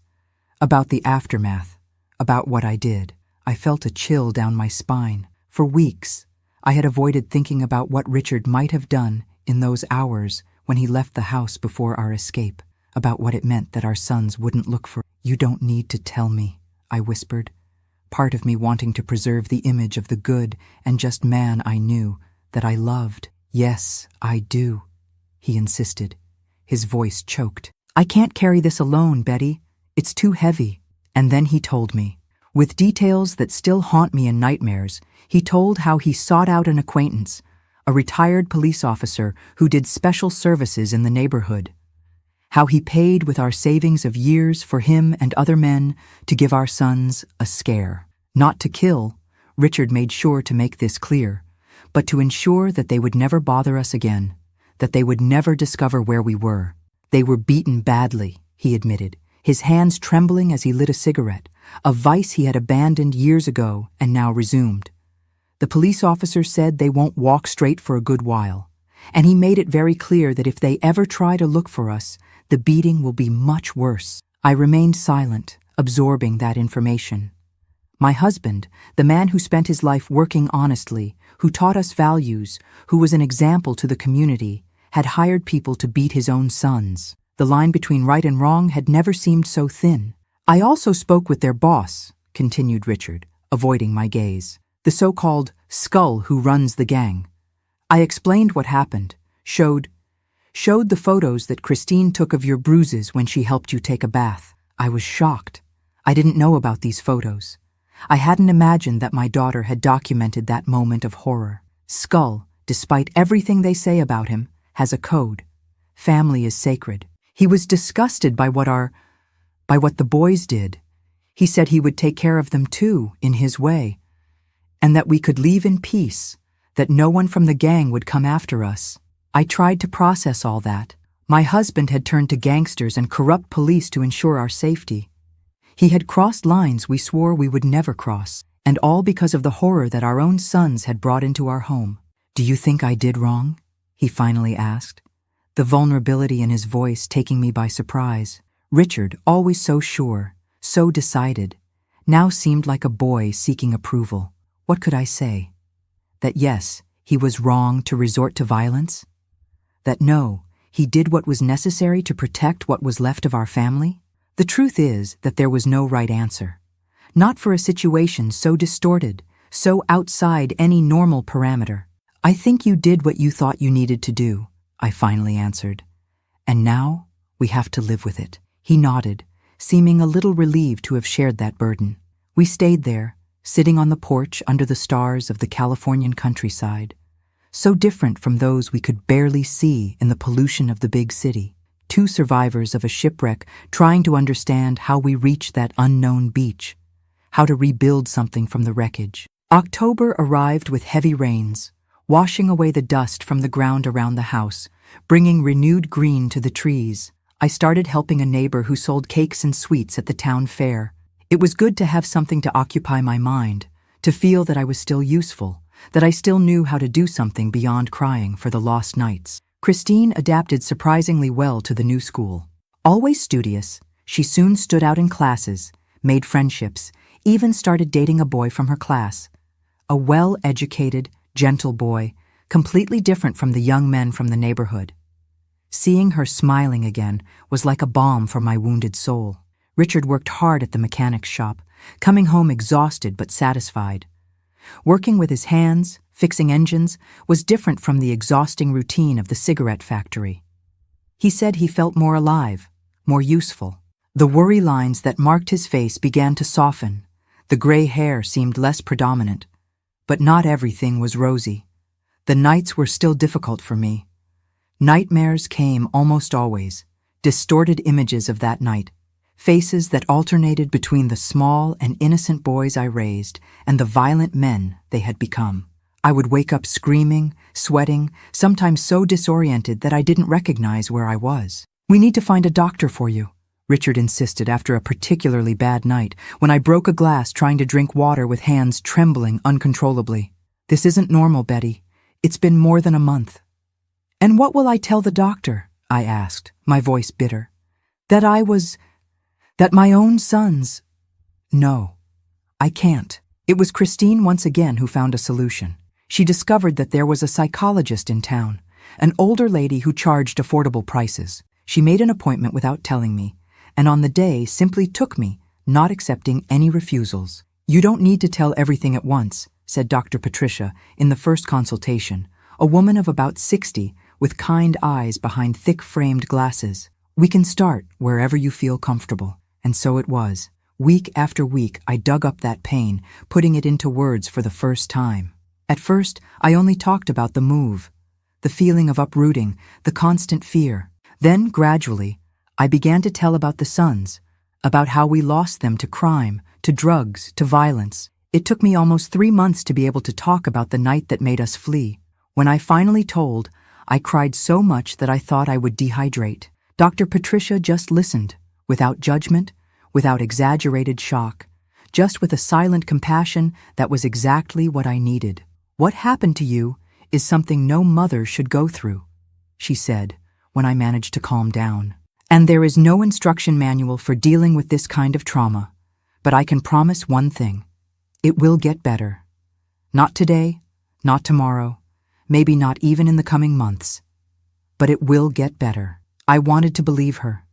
About the aftermath, about what I did. I felt a chill down my spine. For weeks, I had avoided thinking about what Richard might have done in those hours when he left the house before our escape, about what it meant that our sons wouldn't look for. You don't need to tell me, I whispered, part of me wanting to preserve the image of the good and just man I knew, that I loved. Yes, I do, he insisted. His voice choked. I can't carry this alone, Betty. It's too heavy. And then he told me. With details that still haunt me in nightmares, he told how he sought out an acquaintance, a retired police officer who did special services in the neighborhood. How he paid with our savings of years for him and other men to give our sons a scare. Not to kill, Richard made sure to make this clear, but to ensure that they would never bother us again, that they would never discover where we were. They were beaten badly, he admitted, his hands trembling as he lit a cigarette, a vice he had abandoned years ago and now resumed. The police officer said they won't walk straight for a good while, and he made it very clear that if they ever try to look for us, the beating will be much worse. I remained silent, absorbing that information. My husband, the man who spent his life working honestly, who taught us values, who was an example to the community, had hired people to beat his own sons. The line between right and wrong had never seemed so thin. I also spoke with their boss, continued Richard, avoiding my gaze, the so-called Skull who runs the gang. I explained what happened, showed the photos that Christine took of your bruises when she helped you take a bath. I was shocked. I didn't know about these photos. I hadn't imagined that my daughter had documented that moment of horror. Skull, despite everything they say about him, has a code. Family is sacred. He was disgusted by what the boys did. He said he would take care of them too, in his way, and that we could leave in peace, that no one from the gang would come after us. I tried to process all that. My husband had turned to gangsters and corrupt police to ensure our safety. He had crossed lines we swore we would never cross, and all because of the horror that our own sons had brought into our home. Do you think I did wrong? He finally asked, the vulnerability in his voice taking me by surprise. Richard, always so sure, so decided, now seemed like a boy seeking approval. What could I say? That yes, he was wrong to resort to violence? That no, he did what was necessary to protect what was left of our family? The truth is that there was no right answer. Not for a situation so distorted, so outside any normal parameter. I think you did what you thought you needed to do, I finally answered. And now we have to live with it. He nodded, seeming a little relieved to have shared that burden. We stayed there, sitting on the porch under the stars of the Californian countryside, so different from those we could barely see in the pollution of the big city. Two survivors of a shipwreck trying to understand how we reached that unknown beach, how to rebuild something from the wreckage. October arrived with heavy rains, washing away the dust from the ground around the house, bringing renewed green to the trees. I started helping a neighbor who sold cakes and sweets at the town fair. It was good to have something to occupy my mind, to feel that I was still useful, that I still knew how to do something beyond crying for the lost nights. Christine adapted surprisingly well to the new school. Always studious, she soon stood out in classes, made friendships, even started dating a boy from her class. A well-educated, gentle boy, completely different from the young men from the neighborhood. Seeing her smiling again was like a balm for my wounded soul. Richard worked hard at the mechanic's shop, coming home exhausted but satisfied. Working with his hands, fixing engines, was different from the exhausting routine of the cigarette factory. He said he felt more alive, more useful. The worry lines that marked his face began to soften. The gray hair seemed less predominant. But not everything was rosy. The nights were still difficult for me. Nightmares came almost always, distorted images of that night, faces that alternated between the small and innocent boys I raised and the violent men they had become. I would wake up screaming, sweating, sometimes so disoriented that I didn't recognize where I was. We need to find a doctor for you, Richard insisted after a particularly bad night when I broke a glass trying to drink water with hands trembling uncontrollably. "This isn't normal, Betty. It's been more than a month." "And what will I tell the doctor?" I asked, my voice bitter. "That my own sons—" "No, I can't." It was Christine once again who found a solution. She discovered that there was a psychologist in town, an older lady who charged affordable prices. She made an appointment without telling me, and on the day simply took me, not accepting any refusals. "You don't need to tell everything at once," said Dr. Patricia in the first consultation, a woman of about 60 with kind eyes behind thick-framed glasses. "We can start wherever you feel comfortable." And so it was. Week after week, I dug up that pain, putting it into words for the first time. At first, I only talked about the move, the feeling of uprooting, the constant fear. Then, gradually, I began to tell about the sons, about how we lost them to crime, to drugs, to violence. It took me almost 3 months to be able to talk about the night that made us flee. When I finally told, I cried so much that I thought I would dehydrate. Dr. Patricia just listened, without judgment, without exaggerated shock, just with a silent compassion that was exactly what I needed. "What happened to you is something no mother should go through," she said, when I managed to calm down. "And there is no instruction manual for dealing with this kind of trauma, but I can promise one thing. It will get better. Not today, not tomorrow, maybe not even in the coming months, but it will get better." I wanted to believe her.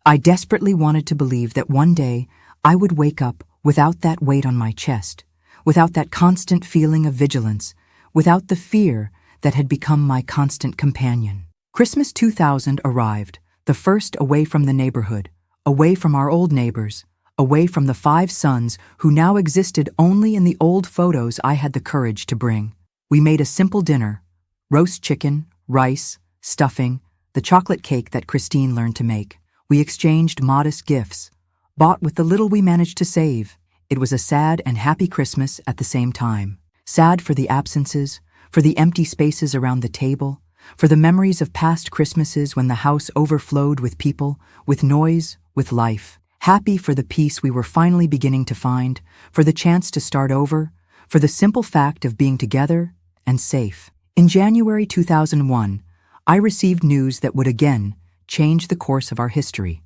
I desperately wanted to believe that one day I would wake up without that weight on my chest, without that constant feeling of vigilance, without the fear that had become my constant companion. Christmas 2000 arrived, the first away from the neighborhood, away from our old neighbors, away from the 5 sons who now existed only in the old photos I had the courage to bring. We made a simple dinner: roast chicken, rice, stuffing, the chocolate cake that Christine learned to make. We exchanged modest gifts, bought with the little we managed to save. It was a sad and happy Christmas at the same time. Sad for the absences, for the empty spaces around the table, for the memories of past Christmases when the house overflowed with people, with noise, with life. Happy for the peace we were finally beginning to find, for the chance to start over, for the simple fact of being together and safe. In January 2001, I received news that would again change the course of our history.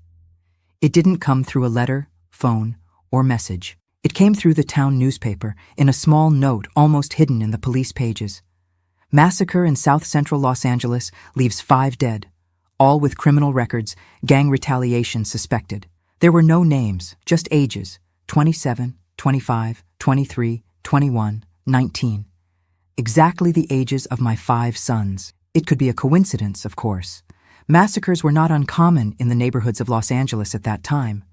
It didn't come through a letter, phone, or message. It came through the town newspaper in a small note almost hidden in the police pages. "Massacre in South Central Los Angeles leaves 5 dead, all with criminal records, gang retaliation suspected." There were no names, just ages: 27, 25, 23, 21, 19. Exactly the ages of my 5 sons. It could be a coincidence, of course. Massacres were not uncommon in the neighborhoods of Los Angeles at that time,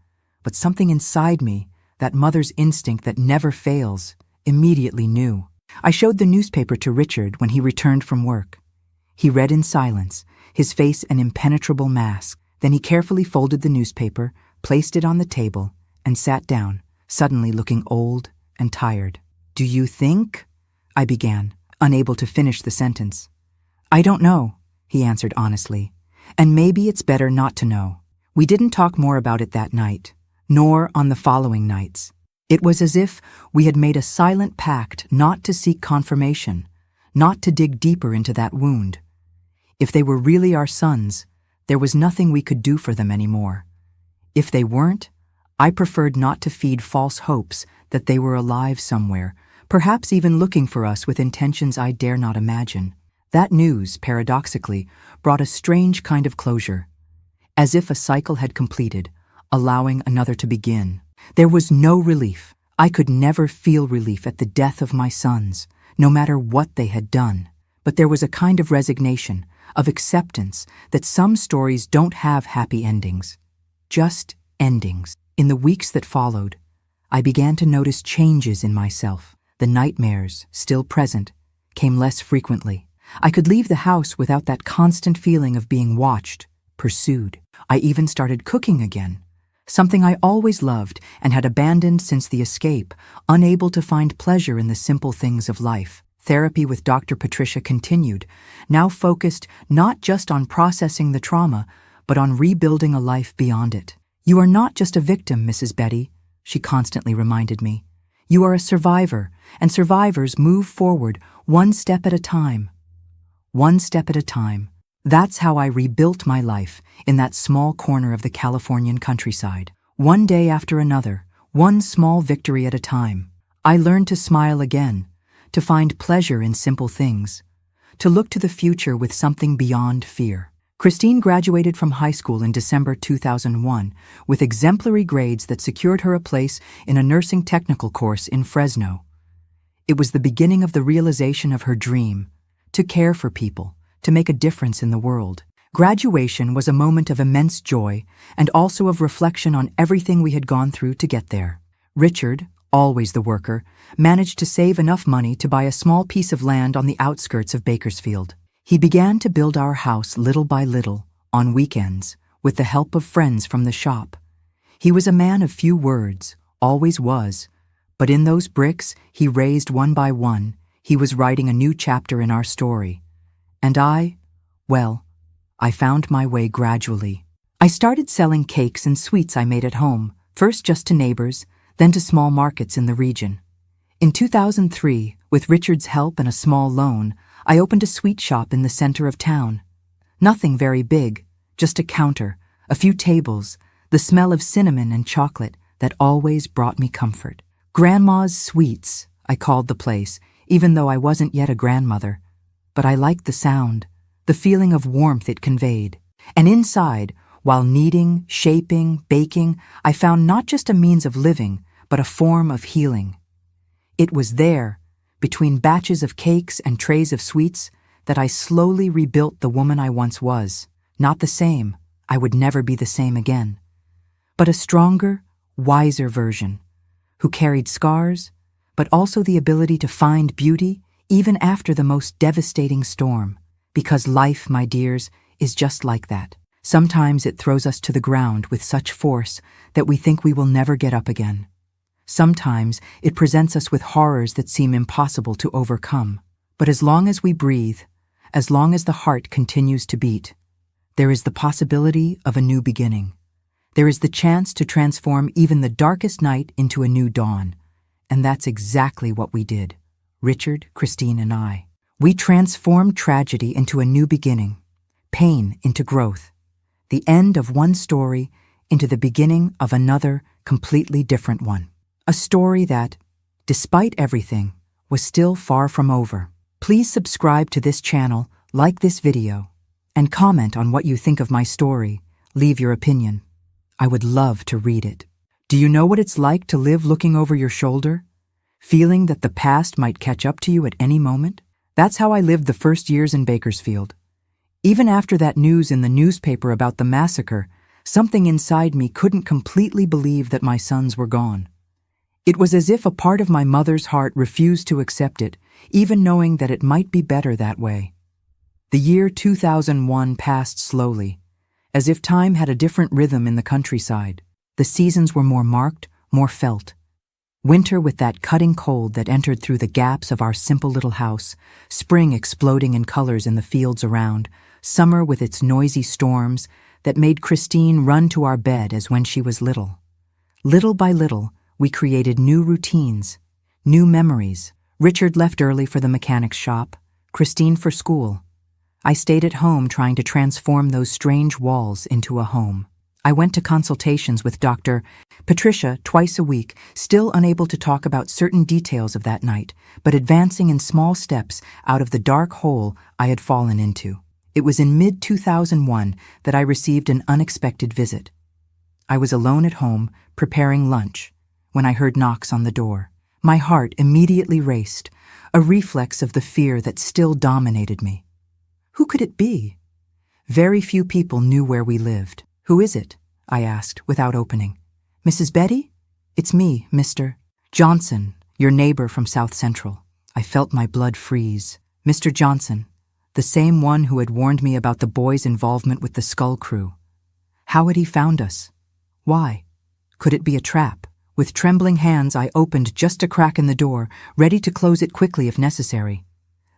but something inside me, that mother's instinct that never fails, immediately knew. I showed the newspaper to Richard when he returned from work. He read in silence, his face an impenetrable mask. Then he carefully folded the newspaper, placed it on the table, and sat down, suddenly looking old and tired. "Do you think?" I began, unable to finish the sentence. "I don't know," he answered honestly. "And maybe it's better not to know." We didn't talk more about it that night, nor on the following nights. It was as if we had made a silent pact not to seek confirmation, not to dig deeper into that wound. If they were really our sons, there was nothing we could do for them anymore. If they weren't, I preferred not to feed false hopes that they were alive somewhere, perhaps even looking for us with intentions I dare not imagine. That news, paradoxically, brought a strange kind of closure, as if a cycle had completed, allowing another to begin. There was no relief. I could never feel relief at the death of my sons, no matter what they had done. But there was a kind of resignation, of acceptance, that some stories don't have happy endings, just endings. In the weeks that followed, I began to notice changes in myself. The nightmares, still present, came less frequently. I could leave the house without that constant feeling of being watched, pursued. I even started cooking again, something I always loved and had abandoned since the escape, unable to find pleasure in the simple things of life. Therapy with Dr. Patricia continued, now focused not just on processing the trauma, but on rebuilding a life beyond it. "You are not just a victim, Mrs. Betty," she constantly reminded me. You are a survivor, and survivors move forward one step at a time. One step at a time. That's how I rebuilt my life in that small corner of the Californian countryside. One day after another, one small victory at a time. I learned to smile again, to find pleasure in simple things, to look to the future with something beyond fear. Christine graduated from high school in December 2001 with exemplary grades that secured her a place in a nursing technical course in Fresno. It was the beginning of the realization of her dream, to care for people, to make a difference in the world. Graduation was a moment of immense joy and also of reflection on everything we had gone through to get there. Richard, always the worker, managed to save enough money to buy a small piece of land on the outskirts of Bakersfield. He began to build our house little by little, on weekends, with the help of friends from the shop. He was a man of few words, always was, but in those bricks he raised one by one, he was writing a new chapter in our story. And I found my way gradually. I started selling cakes and sweets I made at home, first just to neighbors, then to small markets in the region. In 2003, with Richard's help and a small loan, I opened a sweet shop in the center of town. Nothing very big, just a counter, a few tables, the smell of cinnamon and chocolate that always brought me comfort. Grandma's Sweets, I called the place, even though I wasn't yet a grandmother. But I liked the sound, the feeling of warmth it conveyed. And inside, while kneading, shaping, baking, I found not just a means of living, but a form of healing. It was there, between batches of cakes and trays of sweets, that I slowly rebuilt the woman I once was. Not the same, I would never be the same again. But a stronger, wiser version, who carried scars, but also the ability to find beauty even after the most devastating storm. Because life, my dears, is just like that. Sometimes it throws us to the ground with such force that we think we will never get up again. Sometimes it presents us with horrors that seem impossible to overcome. But as long as we breathe, as long as the heart continues to beat, there is the possibility of a new beginning. There is the chance to transform even the darkest night into a new dawn. And that's exactly what we did, Richard, Christine, and I. We transformed tragedy into a new beginning, pain into growth, the end of one story into the beginning of another completely different one. A story that, despite everything, was still far from over. Please subscribe to this channel, like this video, and comment on what you think of my story. Leave your opinion. I would love to read it. Do you know what it's like to live looking over your shoulder, feeling that the past might catch up to you at any moment? That's how I lived the first years in Bakersfield. Even after that news in the newspaper about the massacre, something inside me couldn't completely believe that my sons were gone. It was as if a part of my mother's heart refused to accept it, even knowing that it might be better that way. The year 2001 passed slowly, as if time had a different rhythm in the countryside. The seasons were more marked, more felt. Winter with that cutting cold that entered through the gaps of our simple little house, spring exploding in colors in the fields around, summer with its noisy storms that made Christine run to our bed as when she was little. Little by little, we created new routines, new memories. Richard left early for the mechanic's shop, Christine for school. I stayed at home trying to transform those strange walls into a home. I went to consultations with Dr. Patricia twice a week, still unable to talk about certain details of that night, but advancing in small steps out of the dark hole I had fallen into. It was in mid-2001 that I received an unexpected visit. I was alone at home, preparing lunch, when I heard knocks on the door. My heart immediately raced, a reflex of the fear that still dominated me. Who could it be? Very few people knew where we lived. "Who is it?" I asked, without opening. "Mrs. Betty? It's me, Mr. Johnson, your neighbor from South Central." I felt my blood freeze. Mr. Johnson, the same one who had warned me about the boys' involvement with the Skull Crew. How had he found us? Why? Could it be a trap? With trembling hands, I opened just a crack in the door, ready to close it quickly if necessary.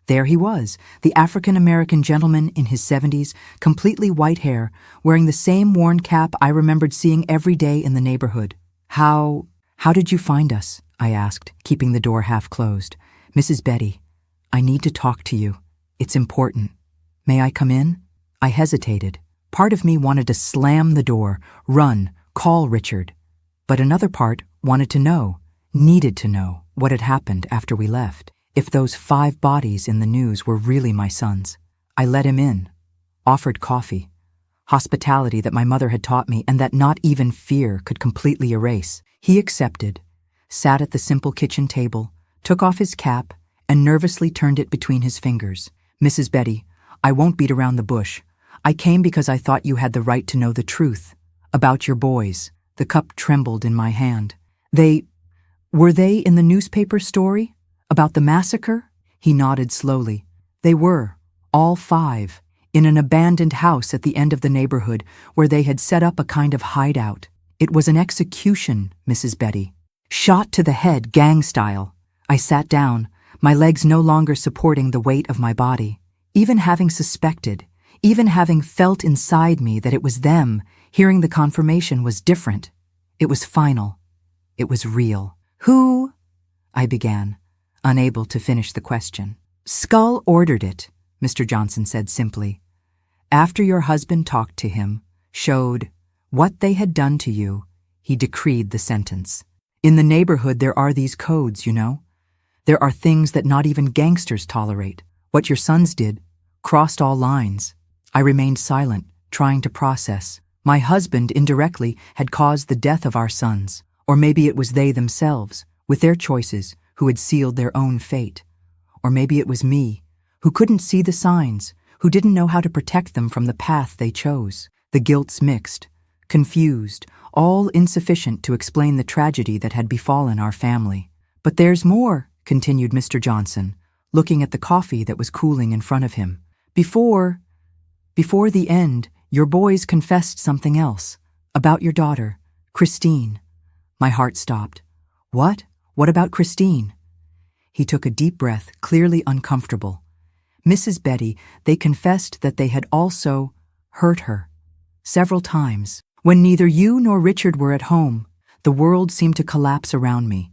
There he was, the African-American gentleman in his 70s, completely white hair, wearing the same worn cap I remembered seeing every day in the neighborhood. How How did you find us? I asked, keeping the door half closed. Mrs. Betty, I need to talk to you. It's important. May I come in? I hesitated. Part of me wanted to slam the door, run, call Richard. But another part wanted to know, needed to know, what had happened after we left. If those 5 bodies in the news were really my sons. I let him in, offered coffee, hospitality that my mother had taught me and that not even fear could completely erase. He accepted, sat at the simple kitchen table, took off his cap, and nervously turned it between his fingers. Mrs. Betty, I won't beat around the bush. I came because I thought you had the right to know the truth. About your boys. The cup trembled in my hand. Were they in the newspaper story? About the massacre? He nodded slowly. They were, all 5, in an abandoned house at the end of the neighborhood where they had set up a kind of hideout. It was an execution, Mrs. Betty. Shot to the head, gang style. I sat down, my legs no longer supporting the weight of my body. Even having suspected, even having felt inside me that it was them, hearing the confirmation was different. It was final. It was real. Who? I began, unable to finish the question. Skull ordered it, Mr. Johnson said simply. After your husband talked to him, showed what they had done to you, he decreed the sentence. In the neighborhood there are these codes, you know. There are things that not even gangsters tolerate. What your sons did crossed all lines. I remained silent, trying to process. My husband indirectly had caused the death of our sons, or maybe it was they themselves, with their choices, who had sealed their own fate. Or maybe it was me, who couldn't see the signs, who didn't know how to protect them from the path they chose. The guilt's mixed, confused, all insufficient to explain the tragedy that had befallen our family. But there's more, continued Mr. Johnson, looking at the coffee that was cooling in front of him. Before the end, your boys confessed something else, about your daughter, Christine. My heart stopped. What? What about Christine? He took a deep breath, clearly uncomfortable. Mrs. Betty, they confessed that they had also hurt her. Several times. When neither you nor Richard were at home, the world seemed to collapse around me.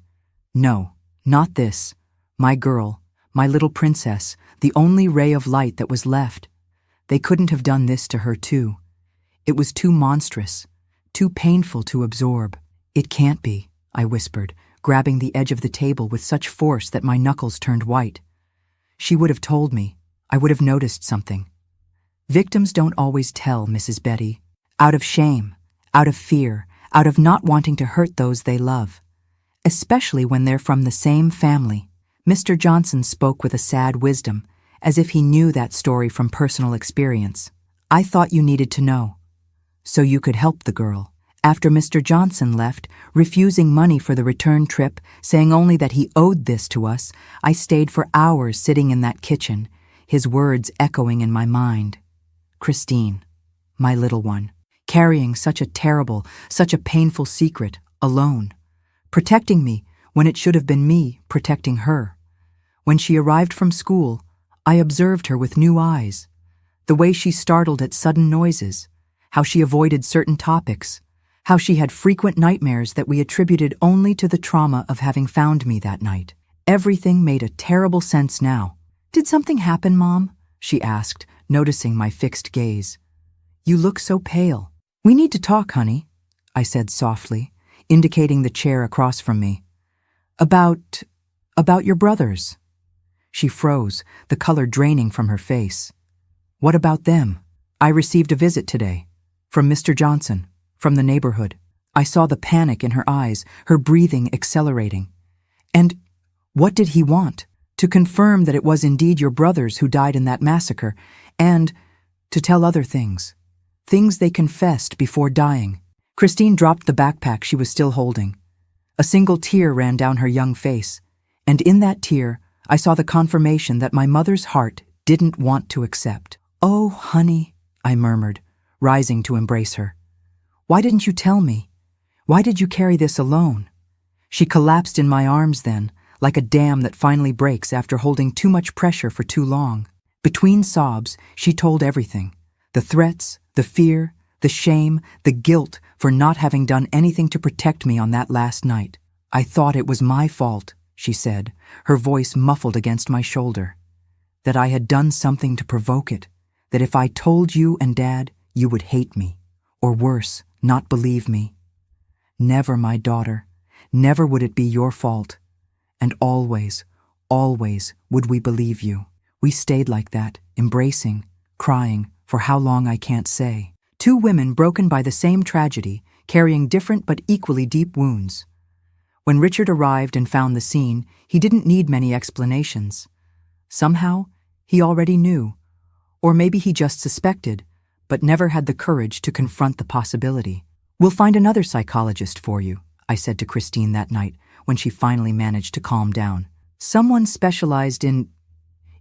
No, not this. My girl, my little princess, the only ray of light that was left. They couldn't have done this to her too. It was too monstrous, too painful to absorb. It can't be, I whispered, grabbing the edge of the table with such force that my knuckles turned white. She would have told me. I would have noticed something. Victims don't always tell, Mrs. Betty. Out of shame, out of fear, out of not wanting to hurt those they love. Especially when they're from the same family. Mr. Johnson spoke with a sad wisdom, as if he knew that story from personal experience. I thought you needed to know. So you could help the girl. After Mr. Johnson left, refusing money for the return trip, saying only that he owed this to us, I stayed for hours sitting in that kitchen, his words echoing in my mind. Christine, my little one, carrying such a terrible, such a painful secret, alone. Protecting me when it should have been me protecting her. When she arrived from school, I observed her with new eyes. The way she startled at sudden noises, how she avoided certain topics, how she had frequent nightmares that we attributed only to the trauma of having found me that night. Everything made a terrible sense now. Did something happen, Mom? She asked, noticing my fixed gaze. You look so pale. We need to talk, honey, I said softly, indicating the chair across from me. About your brothers. She froze, the color draining from her face. What about them? I received a visit today. From Mr. Johnson, from the neighborhood. I saw the panic in her eyes, her breathing accelerating. And what did he want? To confirm that it was indeed your brothers who died in that massacre, and to tell other things. Things they confessed before dying. Christine dropped the backpack she was still holding. A single tear ran down her young face, and in that tear, I saw the confirmation that my mother's heart didn't want to accept. Oh, honey, I murmured, rising to embrace her. Why didn't you tell me? Why did you carry this alone? She collapsed in my arms then, like a dam that finally breaks after holding too much pressure for too long. Between sobs, she told everything. The threats, the fear, the shame, the guilt for not having done anything to protect me on that last night. I thought it was my fault, she said, her voice muffled against my shoulder. That I had done something to provoke it. That if I told you and Dad, you would hate me. Or worse, not believe me. Never, my daughter. Never would it be your fault. And always, always would we believe you. We stayed like that, embracing, crying, for how long I can't say. Two women broken by the same tragedy, carrying different but equally deep wounds. When Richard arrived and found the scene, he didn't need many explanations. Somehow, he already knew. Or maybe he just suspected, but never had the courage to confront the possibility. We'll find another psychologist for you, I said to Christine that night when she finally managed to calm down. Someone specialized in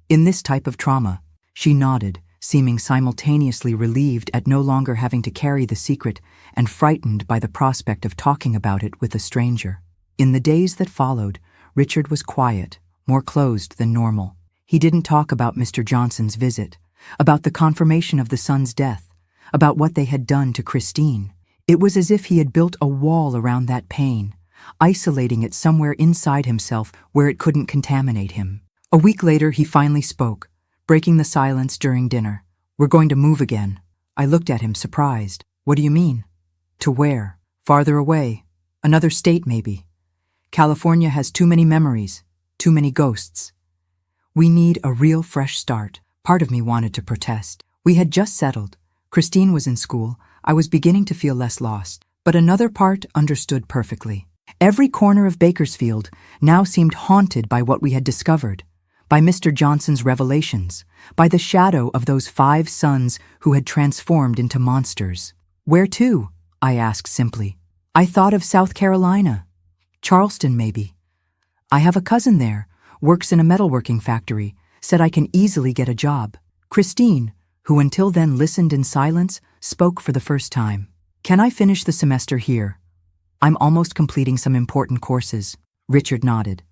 this type of trauma. She nodded, seeming simultaneously relieved at no longer having to carry the secret and frightened by the prospect of talking about it with a stranger. In the days that followed, Richard was quiet, more closed than normal. He didn't talk about Mr. Johnson's visit, about the confirmation of the son's death, about what they had done to Christine. It was as if he had built a wall around that pain, isolating it somewhere inside himself where it couldn't contaminate him. A week later, he finally spoke, breaking the silence during dinner. We're going to move again. I looked at him, surprised. What do you mean? To where? Farther away. Another state, maybe. California has too many memories, too many ghosts. We need a real fresh start. Part of me wanted to protest. We had just settled. Christine was in school. I was beginning to feel less lost. But another part understood perfectly. Every corner of Bakersfield now seemed haunted by what we had discovered, by Mr. Johnson's revelations, by the shadow of those 5 sons who had transformed into monsters. Where to? I asked simply. I thought of South Carolina. Charleston, maybe. I have a cousin there, works in a metalworking factory, said I can easily get a job. Christine, who until then listened in silence, spoke for the first time. Can I finish the semester here? I'm almost completing some important courses. Richard nodded.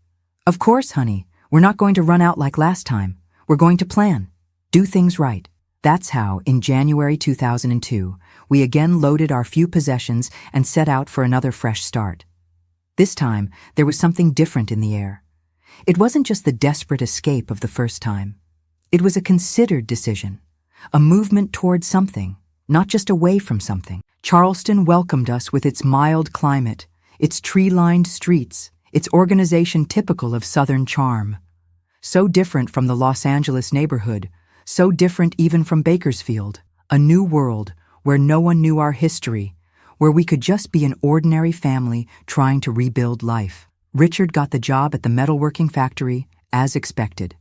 Of course, honey. We're not going to run out like last time. We're going to plan. Do things right. That's how, in January 2002, we again loaded our few possessions and set out for another fresh start. This time, there was something different in the air. It wasn't just the desperate escape of the first time. It was a considered decision, a movement toward something, not just away from something. Charleston welcomed us with its mild climate, its tree-lined streets, its organization typical of Southern charm. So different from the Los Angeles neighborhood, so different even from Bakersfield. A new world where no one knew our history, where we could just be an ordinary family trying to rebuild life. Richard got the job at the metalworking factory, as expected.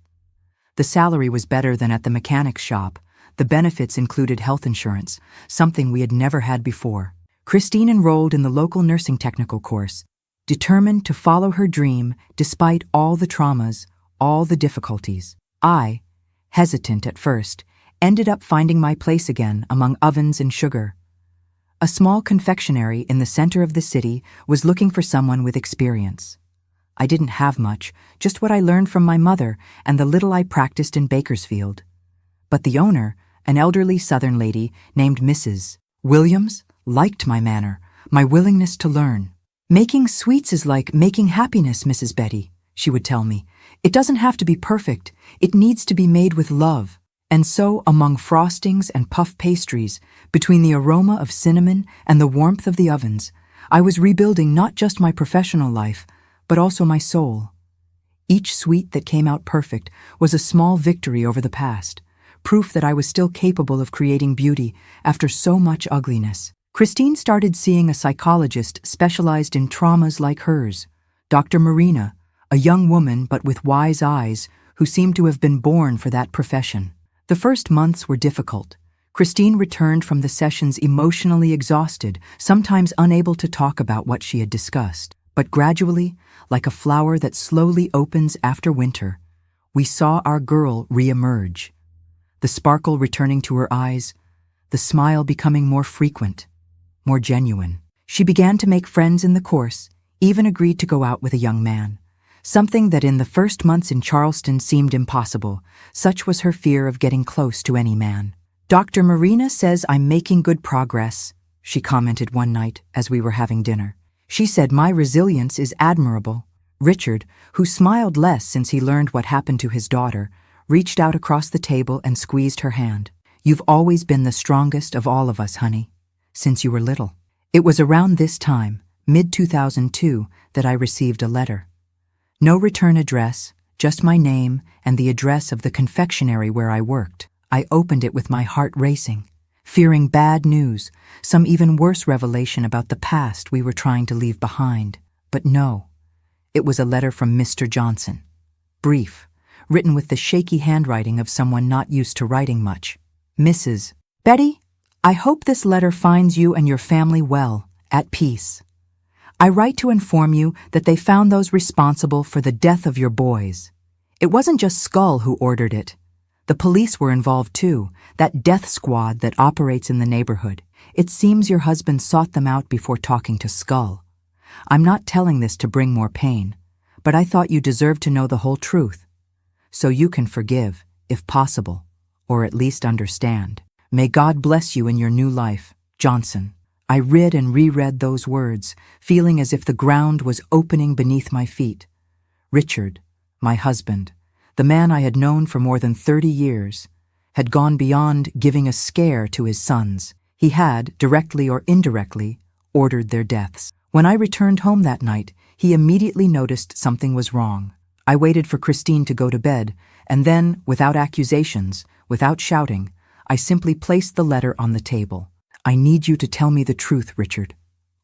The salary was better than at the mechanic's shop. The benefits included health insurance, something we had never had before. Christine enrolled in the local nursing technical course, determined to follow her dream despite all the traumas, all the difficulties. I, hesitant at first, ended up finding my place again among ovens and sugar. A small confectionery in the center of the city was looking for someone with experience. I didn't have much, just what I learned from my mother and the little I practiced in Bakersfield. But the owner, an elderly Southern lady named Mrs. Williams, liked my manner, my willingness to learn. Making sweets is like making happiness, Mrs. Betty, she would tell me. It doesn't have to be perfect. It needs to be made with love. And so, among frostings and puff pastries, between the aroma of cinnamon and the warmth of the ovens, I was rebuilding not just my professional life, but also my soul. Each sweet that came out perfect was a small victory over the past, proof that I was still capable of creating beauty after so much ugliness. Christine started seeing a psychologist specialized in traumas like hers, Dr. Marina, a young woman but with wise eyes who seemed to have been born for that profession. The first months were difficult. Christine returned from the sessions emotionally exhausted, sometimes unable to talk about what she had discussed. But gradually, like a flower that slowly opens after winter, we saw our girl re-emerge. The sparkle returning to her eyes, the smile becoming more frequent, more genuine. She began to make friends in the course, even agreed to go out with a young man. Something that in the first months in Charleston seemed impossible, such was her fear of getting close to any man. Dr. Marina says I'm making good progress, she commented one night as we were having dinner. She said my resilience is admirable. Richard, who smiled less since he learned what happened to his daughter, reached out across the table and squeezed her hand. You've always been the strongest of all of us, honey, since you were little. It was around this time, mid-2002, that I received a letter. No return address, just my name and the address of the confectionery where I worked. I opened it with my heart racing, fearing bad news, some even worse revelation about the past we were trying to leave behind. But no, it was a letter from Mr. Johnson. Brief, written with the shaky handwriting of someone not used to writing much. Mrs. Betty, I hope this letter finds you and your family well, at peace. I write to inform you that they found those responsible for the death of your boys. It wasn't just Skull who ordered it. The police were involved too, that death squad that operates in the neighborhood. It seems your husband sought them out before talking to Skull. I'm not telling this to bring more pain, but I thought you deserved to know the whole truth. So you can forgive, if possible, or at least understand. May God bless you in your new life, Johnson. I read and reread those words, feeling as if the ground was opening beneath my feet. Richard, my husband, the man I had known for more than 30 years, had gone beyond giving a scare to his sons. He had, directly or indirectly, ordered their deaths. When I returned home that night, he immediately noticed something was wrong. I waited for Christine to go to bed, and then, without accusations, without shouting, I simply placed the letter on the table. I need you to tell me the truth, Richard.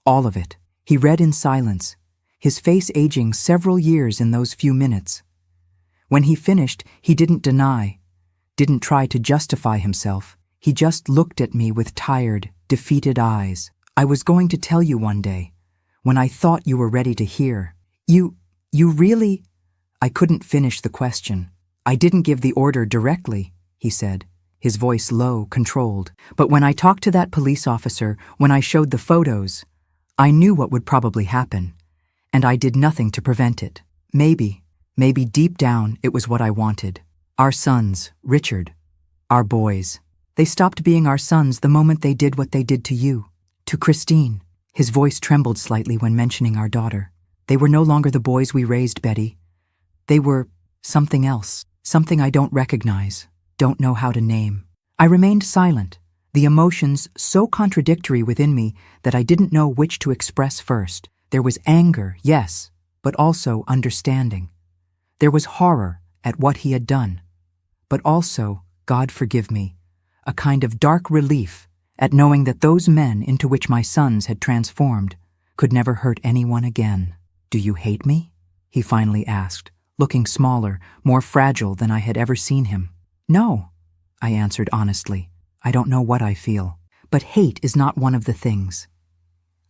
All of it. He read in silence, his face aging several years in those few minutes. When he finished, he didn't deny, didn't try to justify himself. He just looked at me with tired, defeated eyes. I was going to tell you one day, when I thought you were ready to hear. You really? I couldn't finish the question. I didn't give the order directly, he said, his voice low, controlled. But when I talked to that police officer, when I showed the photos, I knew what would probably happen, and I did nothing to prevent it. Maybe deep down it was what I wanted. Our sons, Richard, our boys. They stopped being our sons the moment they did what they did to you, to Christine. His voice trembled slightly when mentioning our daughter. They were no longer the boys we raised, Betty. They were something else, something I don't recognize, don't know how to name. I remained silent, the emotions so contradictory within me that I didn't know which to express first. There was anger, yes, but also understanding. There was horror at what he had done, but also, God forgive me, a kind of dark relief at knowing that those men into which my sons had transformed could never hurt anyone again. Do you hate me? He finally asked, looking smaller, more fragile than I had ever seen him. No, I answered honestly. I don't know what I feel, but hate is not one of the things.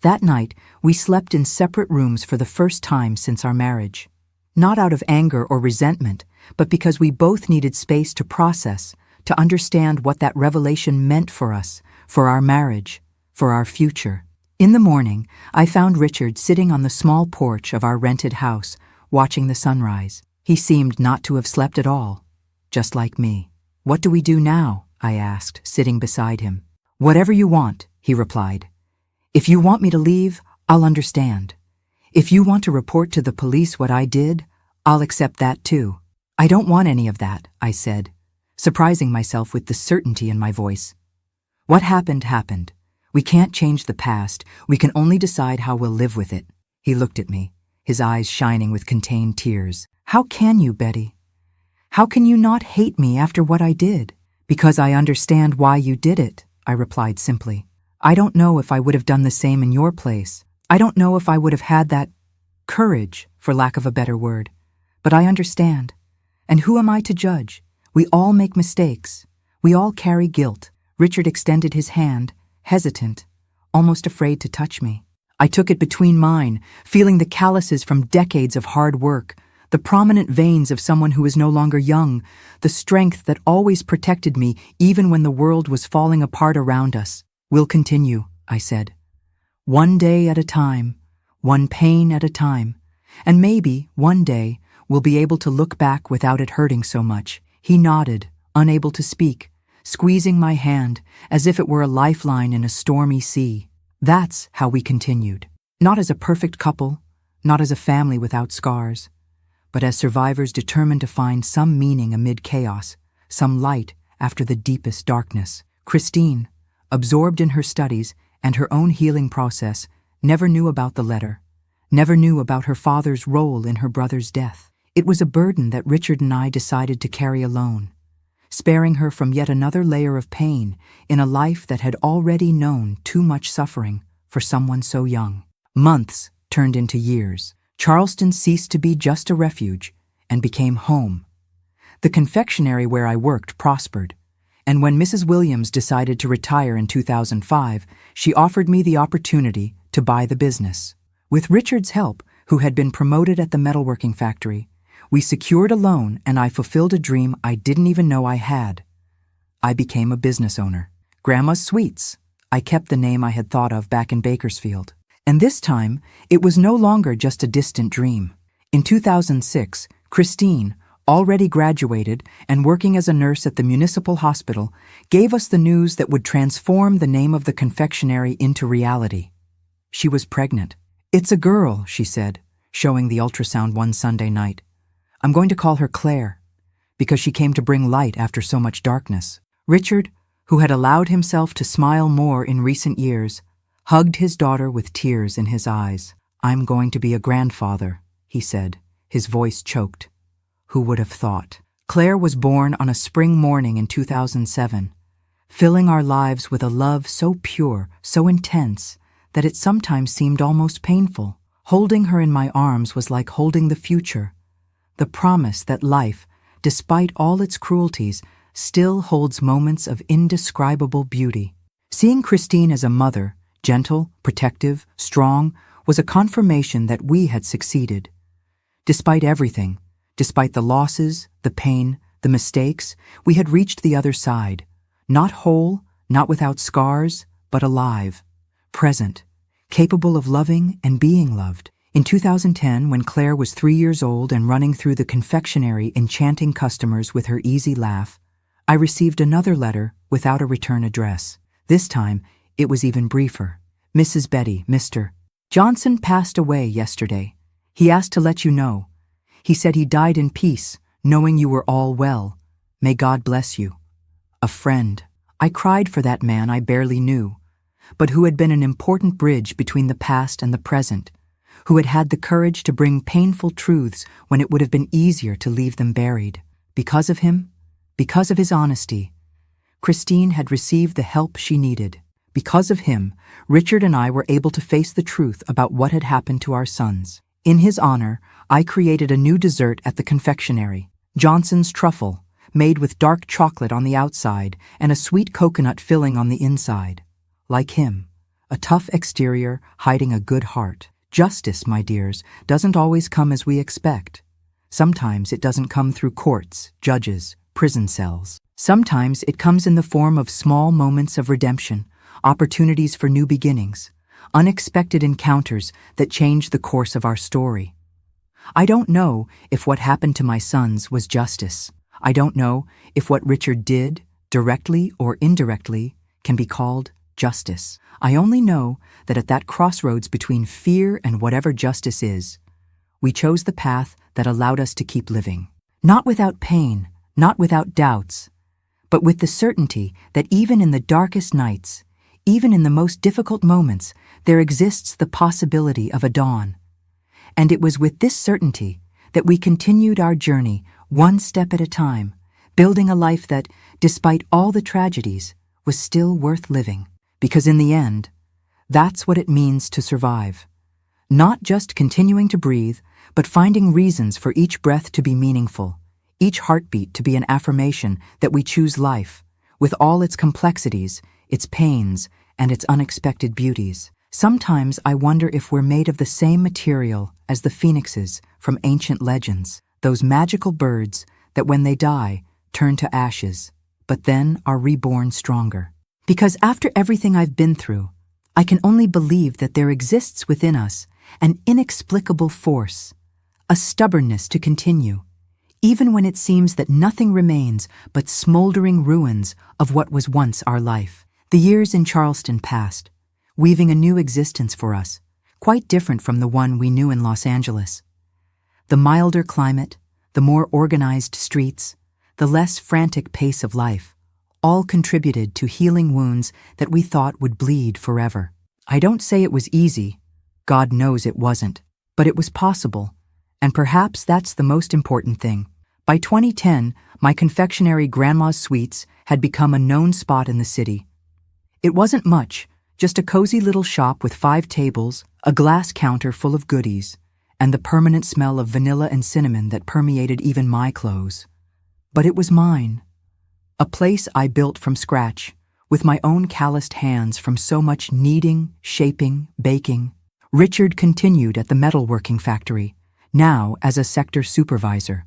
That night, we slept in separate rooms for the first time since our marriage. Not out of anger or resentment, but because we both needed space to process, to understand what that revelation meant for us, for our marriage, for our future. In the morning, I found Richard sitting on the small porch of our rented house, watching the sunrise. He seemed not to have slept at all, just like me. What do we do now? I asked, sitting beside him. Whatever you want, he replied. If you want me to leave, I'll understand. If you want to report to the police what I did, I'll accept that too. I don't want any of that, I said, surprising myself with the certainty in my voice. What happened, happened. We can't change the past. We can only decide how we'll live with it. He looked at me, his eyes shining with contained tears. How can you, Betty? How can you not hate me after what I did? Because I understand why you did it, I replied simply. I don't know if I would have done the same in your place. I don't know if I would have had that courage, for lack of a better word. But I understand. And who am I to judge? We all make mistakes. We all carry guilt. Richard extended his hand, hesitant, almost afraid to touch me. I took it between mine, feeling the calluses from decades of hard work, the prominent veins of someone who is no longer young, the strength that always protected me even when the world was falling apart around us. We'll continue, I said. One day at a time, one pain at a time, and maybe, one day, we'll be able to look back without it hurting so much. He nodded, unable to speak, squeezing my hand as if it were a lifeline in a stormy sea. That's how we continued. Not as a perfect couple, not as a family without scars, but as survivors determined to find some meaning amid chaos, some light after the deepest darkness. Christine, absorbed in her studies and her own healing process, never knew about the letter, never knew about her father's role in her brother's death. It was a burden that Richard and I decided to carry alone, sparing her from yet another layer of pain in a life that had already known too much suffering for someone so young. Months turned into years. Charleston ceased to be just a refuge and became home. The confectionery where I worked prospered, and when Mrs. Williams decided to retire in 2005, she offered me the opportunity to buy the business. With Richard's help, who had been promoted at the metalworking factory, we secured a loan and I fulfilled a dream I didn't even know I had. I became a business owner. Grandma's Sweets. I kept the name I had thought of back in Bakersfield. And this time, it was no longer just a distant dream. In 2006, Christine, already graduated and working as a nurse at the municipal hospital, gave us the news that would transform the name of the confectionery into reality. She was pregnant. "It's a girl," she said, showing the ultrasound one Sunday night. "I'm going to call her Claire, because she came to bring light after so much darkness." Richard, who had allowed himself to smile more in recent years, hugged his daughter with tears in his eyes. "I'm going to be a grandfather," he said, his voice choked. Who would have thought? Claire was born on a spring morning in 2007, filling our lives with a love so pure, so intense, that it sometimes seemed almost painful. Holding her in my arms was like holding the future, the promise that life, despite all its cruelties, still holds moments of indescribable beauty. Seeing Christine as a mother, gentle, protective, strong, was a confirmation that we had succeeded. Despite everything, despite the losses, the pain, the mistakes, we had reached the other side, not whole, not without scars, but alive, present, capable of loving and being loved. In 2010, when Claire was 3 years old and running through the confectionery enchanting customers with her easy laugh, I received another letter without a return address. This time, it was even briefer. "Mrs. Betty, Mr. Johnson passed away yesterday. He asked to let you know. He said he died in peace, knowing you were all well. May God bless you. A friend." I cried for that man I barely knew, but who had been an important bridge between the past and the present, who had had the courage to bring painful truths when it would have been easier to leave them buried. Because of him, because of his honesty, Christine had received the help she needed. Because of him, Richard and I were able to face the truth about what had happened to our sons. In his honor, I created a new dessert at the confectionery, Johnson's Truffle, made with dark chocolate on the outside and a sweet coconut filling on the inside. Like him, a tough exterior hiding a good heart. Justice, my dears, doesn't always come as we expect. Sometimes it doesn't come through courts, judges, prison cells. Sometimes it comes in the form of small moments of redemption, opportunities for new beginnings, unexpected encounters that change the course of our story. I don't know if what happened to my sons was justice. I don't know if what Richard did, directly or indirectly, can be called justice. I only know that at that crossroads between fear and whatever justice is, we chose the path that allowed us to keep living. Not without pain, not without doubts, but with the certainty that even in the darkest nights, even in the most difficult moments, there exists the possibility of a dawn. And it was with this certainty that we continued our journey one step at a time, building a life that, despite all the tragedies, was still worth living. Because in the end, that's what it means to survive. Not just continuing to breathe, but finding reasons for each breath to be meaningful, each heartbeat to be an affirmation that we choose life, with all its complexities, its pains, and its unexpected beauties. Sometimes I wonder if we're made of the same material as the phoenixes from ancient legends, those magical birds that when they die, turn to ashes, but then are reborn stronger. Because after everything I've been through, I can only believe that there exists within us an inexplicable force, a stubbornness to continue, even when it seems that nothing remains but smoldering ruins of what was once our life. The years in Charleston passed, weaving a new existence for us, quite different from the one we knew in Los Angeles. The milder climate, the more organized streets, the less frantic pace of life, all contributed to healing wounds that we thought would bleed forever. I don't say it was easy, God knows it wasn't, but it was possible, and perhaps that's the most important thing. By 2010, my confectionery Grandma's Sweets had become a known spot in the city. It wasn't much, just a cozy little shop with 5 tables, a glass counter full of goodies, and the permanent smell of vanilla and cinnamon that permeated even my clothes. But it was mine. A place I built from scratch, with my own calloused hands from so much kneading, shaping, baking. Richard continued at the metalworking factory, now as a sector supervisor.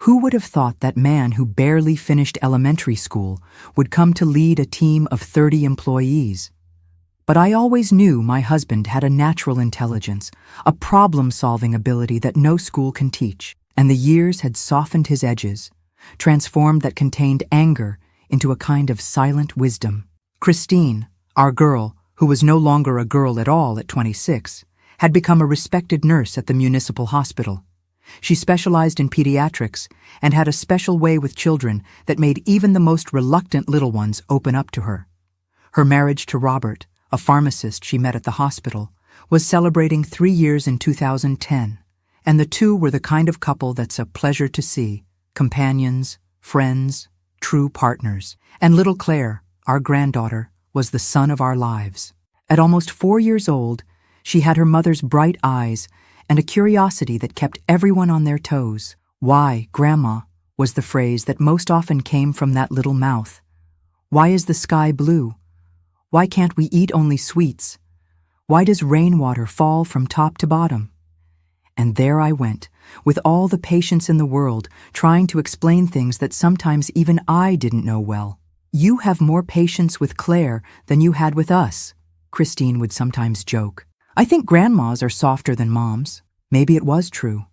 Who would have thought that man who barely finished elementary school would come to lead a team of 30 employees? But I always knew my husband had a natural intelligence, a problem-solving ability that no school can teach, and the years had softened his edges, transformed that contained anger into a kind of silent wisdom. Christine, our girl, who was no longer a girl at all at 26, had become a respected nurse at the municipal hospital. She specialized in pediatrics and had a special way with children that made even the most reluctant little ones open up to her. Her marriage to Robert, a pharmacist she met at the hospital, was celebrating 3 years in 2010, and the two were the kind of couple that's a pleasure to see, companions, friends, true partners. And little Claire, our granddaughter, was the sun of our lives. At almost 4 years old, she had her mother's bright eyes and a curiosity that kept everyone on their toes. "Why, Grandma," was the phrase that most often came from that little mouth. "Why is the sky blue? Why can't we eat only sweets? Why does rainwater fall from top to bottom?" And there I went, with all the patience in the world, trying to explain things that sometimes even I didn't know well. "You have more patience with Claire than you had with us," Christine would sometimes joke. "I think grandmas are softer than moms." Maybe it was true.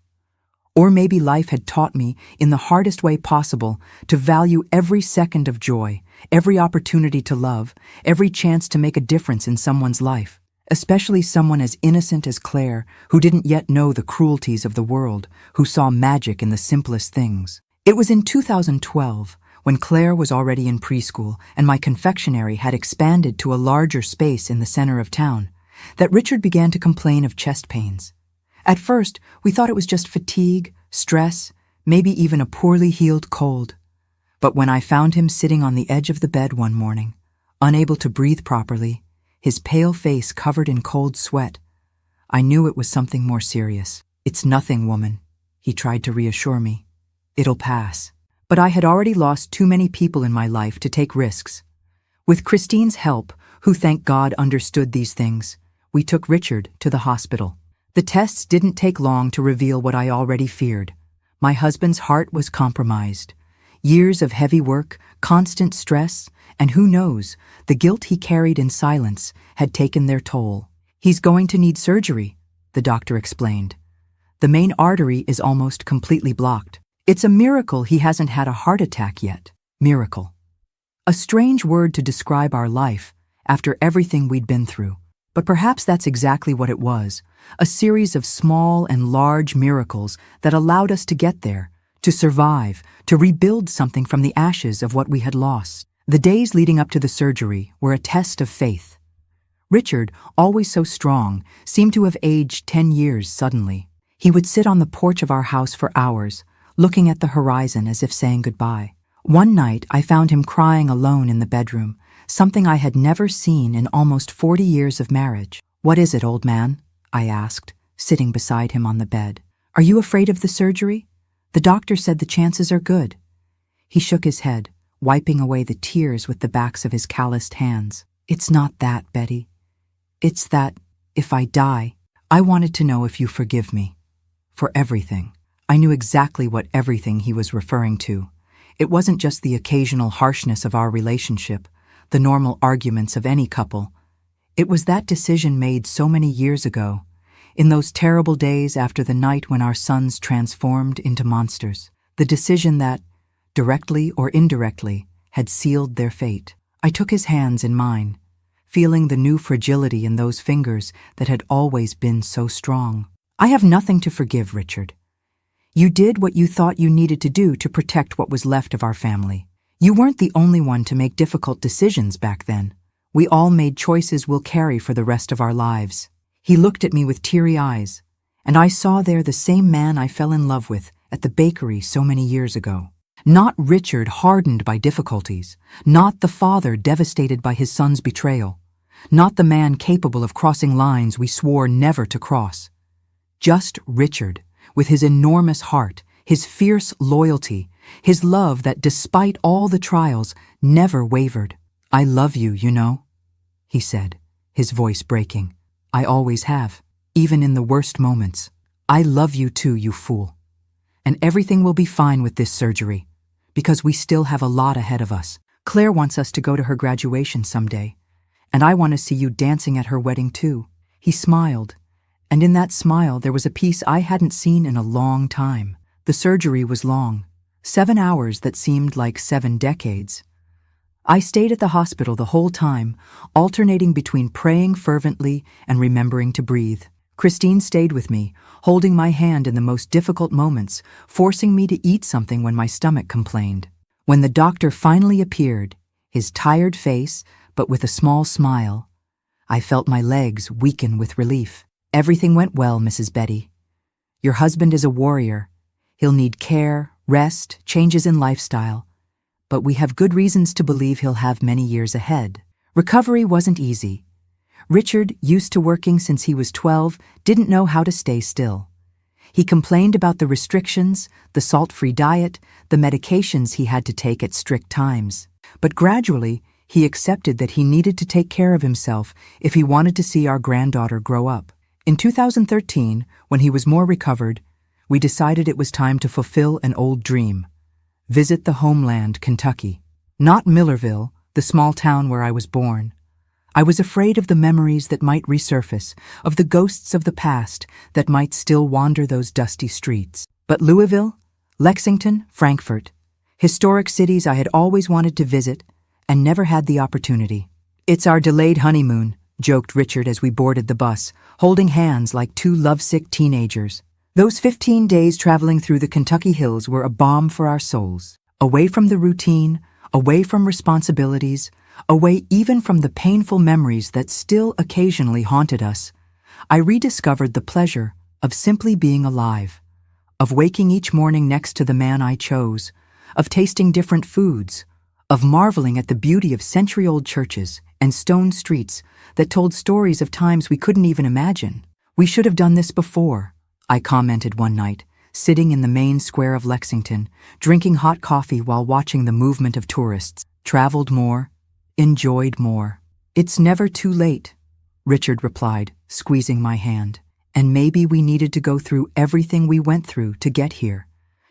Or maybe life had taught me, in the hardest way possible, to value every second of joy, every opportunity to love, every chance to make a difference in someone's life, especially someone as innocent as Claire, who didn't yet know the cruelties of the world, who saw magic in the simplest things. It was in 2012, when Claire was already in preschool and my confectionery had expanded to a larger space in the center of town, that Richard began to complain of chest pains. At first, we thought it was just fatigue, stress, maybe even a poorly healed cold. But when I found him sitting on the edge of the bed one morning, unable to breathe properly, his pale face covered in cold sweat, I knew it was something more serious. "It's nothing, woman," he tried to reassure me. "It'll pass." But I had already lost too many people in my life to take risks. With Christine's help, who thank God understood these things, we took Richard to the hospital. The tests didn't take long to reveal what I already feared. My husband's heart was compromised. Years of heavy work, constant stress, and who knows, the guilt he carried in silence had taken their toll. "He's going to need surgery," the doctor explained. "The main artery is almost completely blocked. It's a miracle he hasn't had a heart attack yet." Miracle. A strange word to describe our life after everything we'd been through. But perhaps that's exactly what it was, a series of small and large miracles that allowed us to get there, to survive, to rebuild something from the ashes of what we had lost. The days leading up to the surgery were a test of faith. Richard, always so strong, seemed to have aged 10 years suddenly. He would sit on the porch of our house for hours, looking at the horizon as if saying goodbye. One night, I found him crying alone in the bedroom, something I had never seen in almost 40 years of marriage. "What is it, old man?" I asked, sitting beside him on the bed. "Are you afraid of the surgery? The doctor said the chances are good." He shook his head, wiping away the tears with the backs of his calloused hands. "It's not that, Betty. It's that, if I die, I wanted to know if you forgive me. For everything." I knew exactly what everything he was referring to. It wasn't just the occasional harshness of our relationship, the normal arguments of any couple. It was that decision made so many years ago, in those terrible days after the night when our sons transformed into monsters. The decision that, directly or indirectly, had sealed their fate. I took his hands in mine, feeling the new fragility in those fingers that had always been so strong. I have nothing to forgive, Richard. You did what you thought you needed to do to protect what was left of our family. You weren't the only one to make difficult decisions back then. We all made choices we'll carry for the rest of our lives. He looked at me with teary eyes, and I saw there the same man I fell in love with at the bakery so many years ago. Not Richard hardened by difficulties, not the father devastated by his son's betrayal, not the man capable of crossing lines we swore never to cross. Just Richard, with his enormous heart, his fierce loyalty, his love that despite all the trials never wavered. I love you, you know, he said, his voice breaking. I always have, even in the worst moments. I love you too, you fool. And everything will be fine with this surgery, because we still have a lot ahead of us. Claire wants us to go to her graduation someday, and I want to see you dancing at her wedding too. He smiled, and in that smile there was a piece I hadn't seen in a long time. The surgery was long, 7 hours that seemed like 7 decades. I stayed at the hospital the whole time, alternating between praying fervently and remembering to breathe. Christine stayed with me, holding my hand in the most difficult moments, forcing me to eat something when my stomach complained. When the doctor finally appeared, his tired face, but with a small smile, I felt my legs weaken with relief. Everything went well, Mrs. Betty. Your husband is a warrior. He'll need care, rest, changes in lifestyle, but we have good reasons to believe he'll have many years ahead. Recovery wasn't easy. Richard, used to working since he was 12, didn't know how to stay still. He complained about the restrictions, the salt-free diet, the medications he had to take at strict times. But gradually, he accepted that he needed to take care of himself if he wanted to see our granddaughter grow up. In 2013, when he was more recovered, we decided it was time to fulfill an old dream. Visit the homeland, Kentucky. Not Millerville, the small town where I was born. I was afraid of the memories that might resurface, of the ghosts of the past that might still wander those dusty streets. But Louisville, Lexington, Frankfort, historic cities I had always wanted to visit and never had the opportunity. It's our delayed honeymoon, joked Richard as we boarded the bus, holding hands like 2 lovesick teenagers. Those 15 days traveling through the Kentucky hills were a balm for our souls. Away from the routine, away from responsibilities, away even from the painful memories that still occasionally haunted us, I rediscovered the pleasure of simply being alive, of waking each morning next to the man I chose, of tasting different foods, of marveling at the beauty of century-old churches and stone streets that told stories of times we couldn't even imagine. We should have done this before, I commented one night, sitting in the main square of Lexington, drinking hot coffee while watching the movement of tourists. Traveled more, enjoyed more. It's never too late, Richard replied, squeezing my hand. And maybe we needed to go through everything we went through to get here,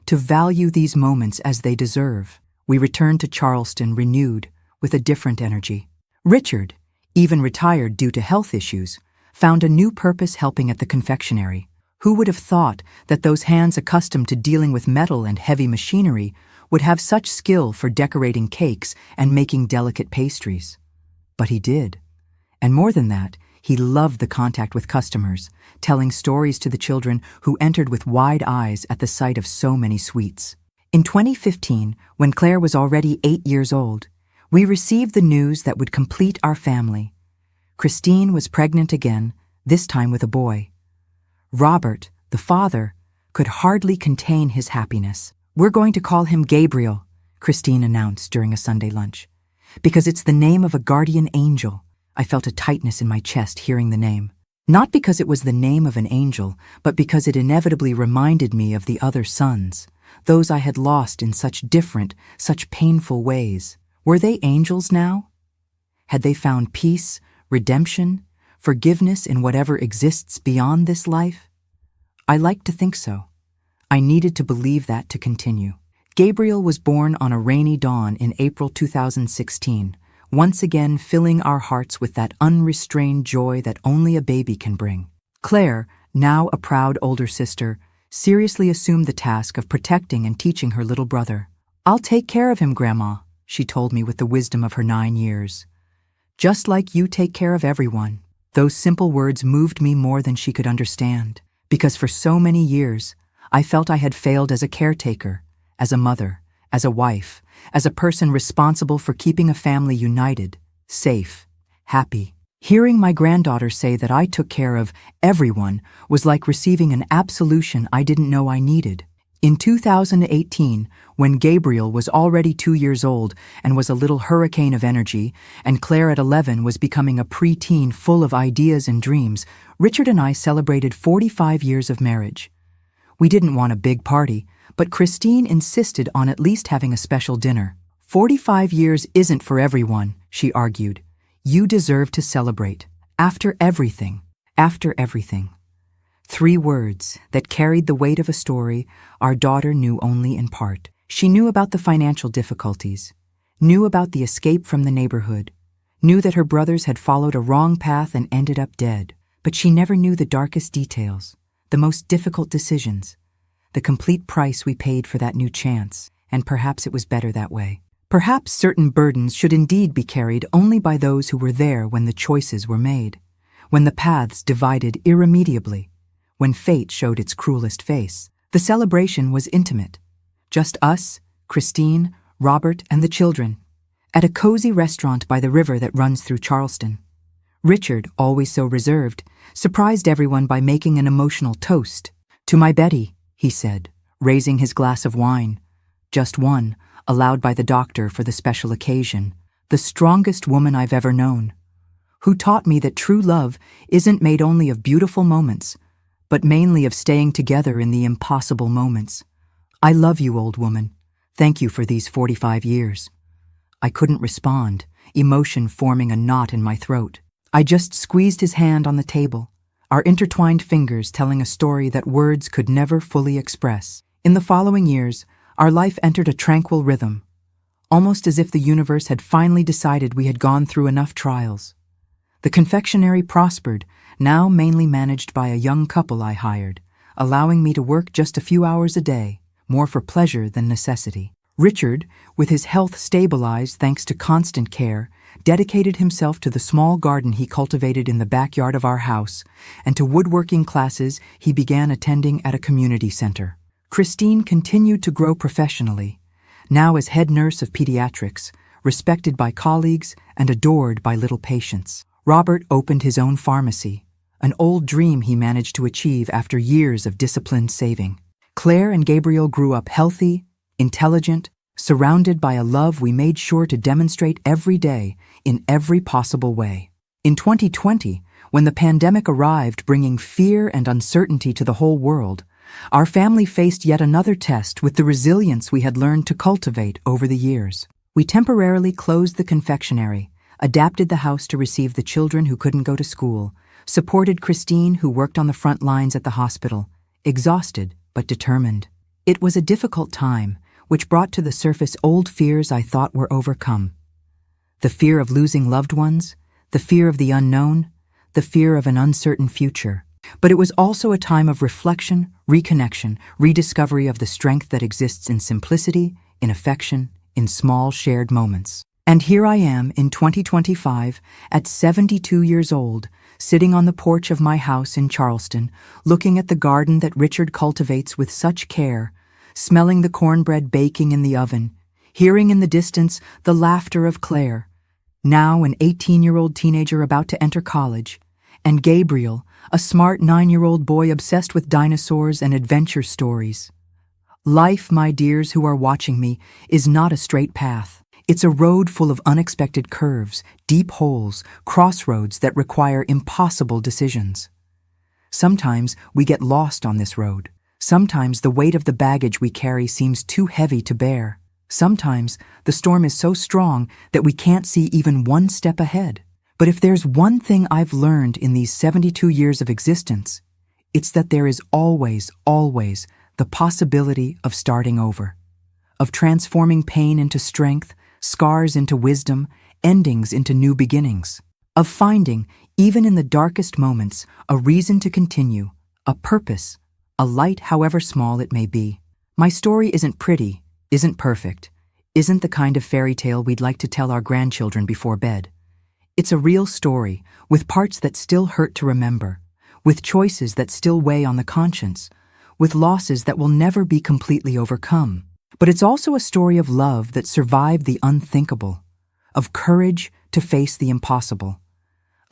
to value these moments as they deserve. We returned to Charleston renewed, with a different energy. Richard, even retired due to health issues, found a new purpose helping at the confectionery. Who would have thought that those hands accustomed to dealing with metal and heavy machinery would have such skill for decorating cakes and making delicate pastries? But he did. And more than that, he loved the contact with customers, telling stories to the children who entered with wide eyes at the sight of so many sweets. In 2015, when Claire was already 8 years old, we received the news that would complete our family. Christine was pregnant again, this time with a boy. Robert, the father, could hardly contain his happiness. We're going to call him Gabriel, Christine announced during a Sunday lunch, because it's the name of a guardian angel. I felt a tightness in my chest hearing the name. Not because it was the name of an angel, but because it inevitably reminded me of the other sons, those I had lost in such different, such painful ways. Were they angels now? Had they found peace, redemption, forgiveness in whatever exists beyond this life? I liked to think so. I needed to believe that to continue. Gabriel was born on a rainy dawn in April 2016, once again filling our hearts with that unrestrained joy that only a baby can bring. Claire, now a proud older sister, seriously assumed the task of protecting and teaching her little brother. "I'll take care of him, Grandma," she told me with the wisdom of her 9 years. Just like you take care of everyone. Those simple words moved me more than she could understand, because for so many years, I felt I had failed as a caretaker, as a mother, as a wife, as a person responsible for keeping a family united, safe, happy. Hearing my granddaughter say that I took care of everyone was like receiving an absolution I didn't know I needed. In 2018, when Gabriel was already 2 years old and was a little hurricane of energy, and Claire at 11 was becoming a preteen full of ideas and dreams, Richard and I celebrated 45 years of marriage. We didn't want a big party, but Christine insisted on at least having a special dinner. 45 years isn't for everyone, she argued. You deserve to celebrate. After everything. After everything. 3 words that carried the weight of a story our daughter knew only in part. She knew about the financial difficulties, knew about the escape from the neighborhood, knew that her brothers had followed a wrong path and ended up dead, but she never knew the darkest details, the most difficult decisions, the complete price we paid for that new chance, and perhaps it was better that way. Perhaps certain burdens should indeed be carried only by those who were there when the choices were made, when the paths divided irremediably, when fate showed its cruelest face. The celebration was intimate. Just us, Christine, Robert, and the children, at a cozy restaurant by the river that runs through Charleston. Richard, always so reserved, surprised everyone by making an emotional toast. "To my Betty," he said, raising his glass of wine. Just one, allowed by the doctor for the special occasion. The strongest woman I've ever known, who taught me that true love isn't made only of beautiful moments, but mainly of staying together in the impossible moments. I love you, old woman. Thank you for these 45 years. I couldn't respond, emotion forming a knot in my throat. I just squeezed his hand on the table, our intertwined fingers telling a story that words could never fully express. In the following years, our life entered a tranquil rhythm, almost as if the universe had finally decided we had gone through enough trials. The confectionery prospered, now mainly managed by a young couple I hired, allowing me to work just a few hours a day, more for pleasure than necessity. Richard, with his health stabilized thanks to constant care, dedicated himself to the small garden he cultivated in the backyard of our house and to woodworking classes he began attending at a community center. Christine continued to grow professionally, now as head nurse of pediatrics, respected by colleagues and adored by little patients. Robert opened his own pharmacy, an old dream he managed to achieve after years of disciplined saving. Claire and Gabriel grew up healthy, intelligent, surrounded by a love we made sure to demonstrate every day in every possible way. In 2020, when the pandemic arrived bringing fear and uncertainty to the whole world, our family faced yet another test with the resilience we had learned to cultivate over the years. We temporarily closed the confectionery, adapted the house to receive the children who couldn't go to school, supported Christine who worked on the front lines at the hospital, exhausted but determined. It was a difficult time, which brought to the surface old fears I thought were overcome. The fear of losing loved ones, the fear of the unknown, the fear of an uncertain future. But it was also a time of reflection, reconnection, rediscovery of the strength that exists in simplicity, in affection, in small shared moments. And here I am in 2025, at 72 years old, sitting on the porch of my house in Charleston, looking at the garden that Richard cultivates with such care, smelling the cornbread baking in the oven, hearing in the distance the laughter of Claire, now an 18-year-old teenager about to enter college, and Gabriel, a smart 9-year-old boy obsessed with dinosaurs and adventure stories. Life, my dears who are watching me, is not a straight path. It's a road full of unexpected curves, deep holes, crossroads that require impossible decisions. Sometimes we get lost on this road. Sometimes the weight of the baggage we carry seems too heavy to bear. Sometimes the storm is so strong that we can't see even one step ahead. But if there's one thing I've learned in these 72 years of existence, it's that there is always, always the possibility of starting over, of transforming pain into strength, scars into wisdom, endings into new beginnings, of finding, even in the darkest moments, a reason to continue, a purpose, a light however small it may be. My story isn't pretty, isn't perfect, isn't the kind of fairy tale we'd like to tell our grandchildren before bed. It's a real story, with parts that still hurt to remember, with choices that still weigh on the conscience, with losses that will never be completely overcome. But it's also a story of love that survived the unthinkable, of courage to face the impossible,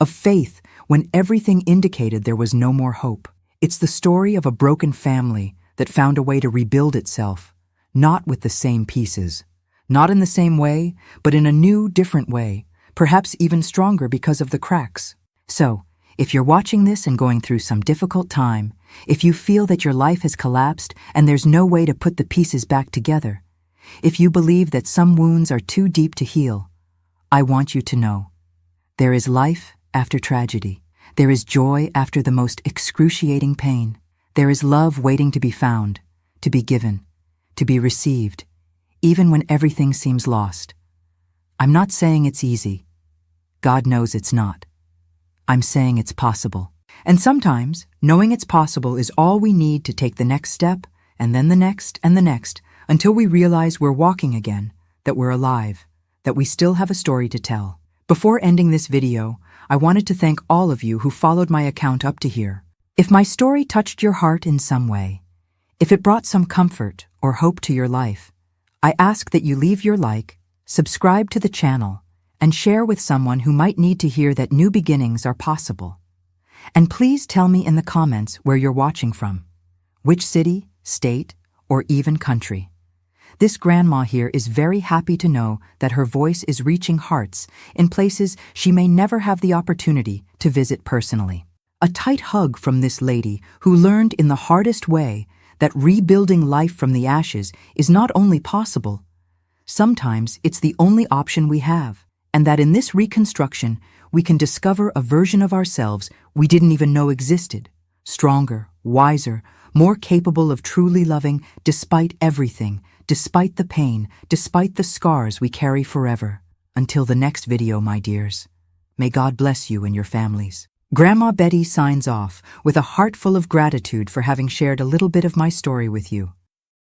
of faith when everything indicated there was no more hope. It's the story of a broken family that found a way to rebuild itself, not with the same pieces, not in the same way, but in a new, different way, perhaps even stronger because of the cracks. So, if you're watching this and going through some difficult time, if you feel that your life has collapsed and there's no way to put the pieces back together, if you believe that some wounds are too deep to heal, I want you to know, there is life after tragedy. There is joy after the most excruciating pain. There is love waiting to be found, to be given, to be received, even when everything seems lost. I'm not saying it's easy. God knows it's not. I'm saying it's possible. And sometimes, knowing it's possible is all we need to take the next step, and then the next, and the next, until we realize we're walking again, that we're alive, that we still have a story to tell. Before ending this video, I wanted to thank all of you who followed my account up to here. If my story touched your heart in some way, if it brought some comfort or hope to your life, I ask that you leave your like, subscribe to the channel, and share with someone who might need to hear that new beginnings are possible. And please tell me in the comments where you're watching from, which city, state, or even country. This grandma here is very happy to know that her voice is reaching hearts in places she may never have the opportunity to visit personally. A tight hug from this lady who learned in the hardest way that rebuilding life from the ashes is not only possible, sometimes it's the only option we have, and that in this reconstruction we can discover a version of ourselves we didn't even know existed, stronger, wiser, more capable of truly loving despite everything, despite the pain, despite the scars we carry forever. Until the next video, my dears, may God bless you and your families. Grandma Betty signs off with a heart full of gratitude for having shared a little bit of my story with you.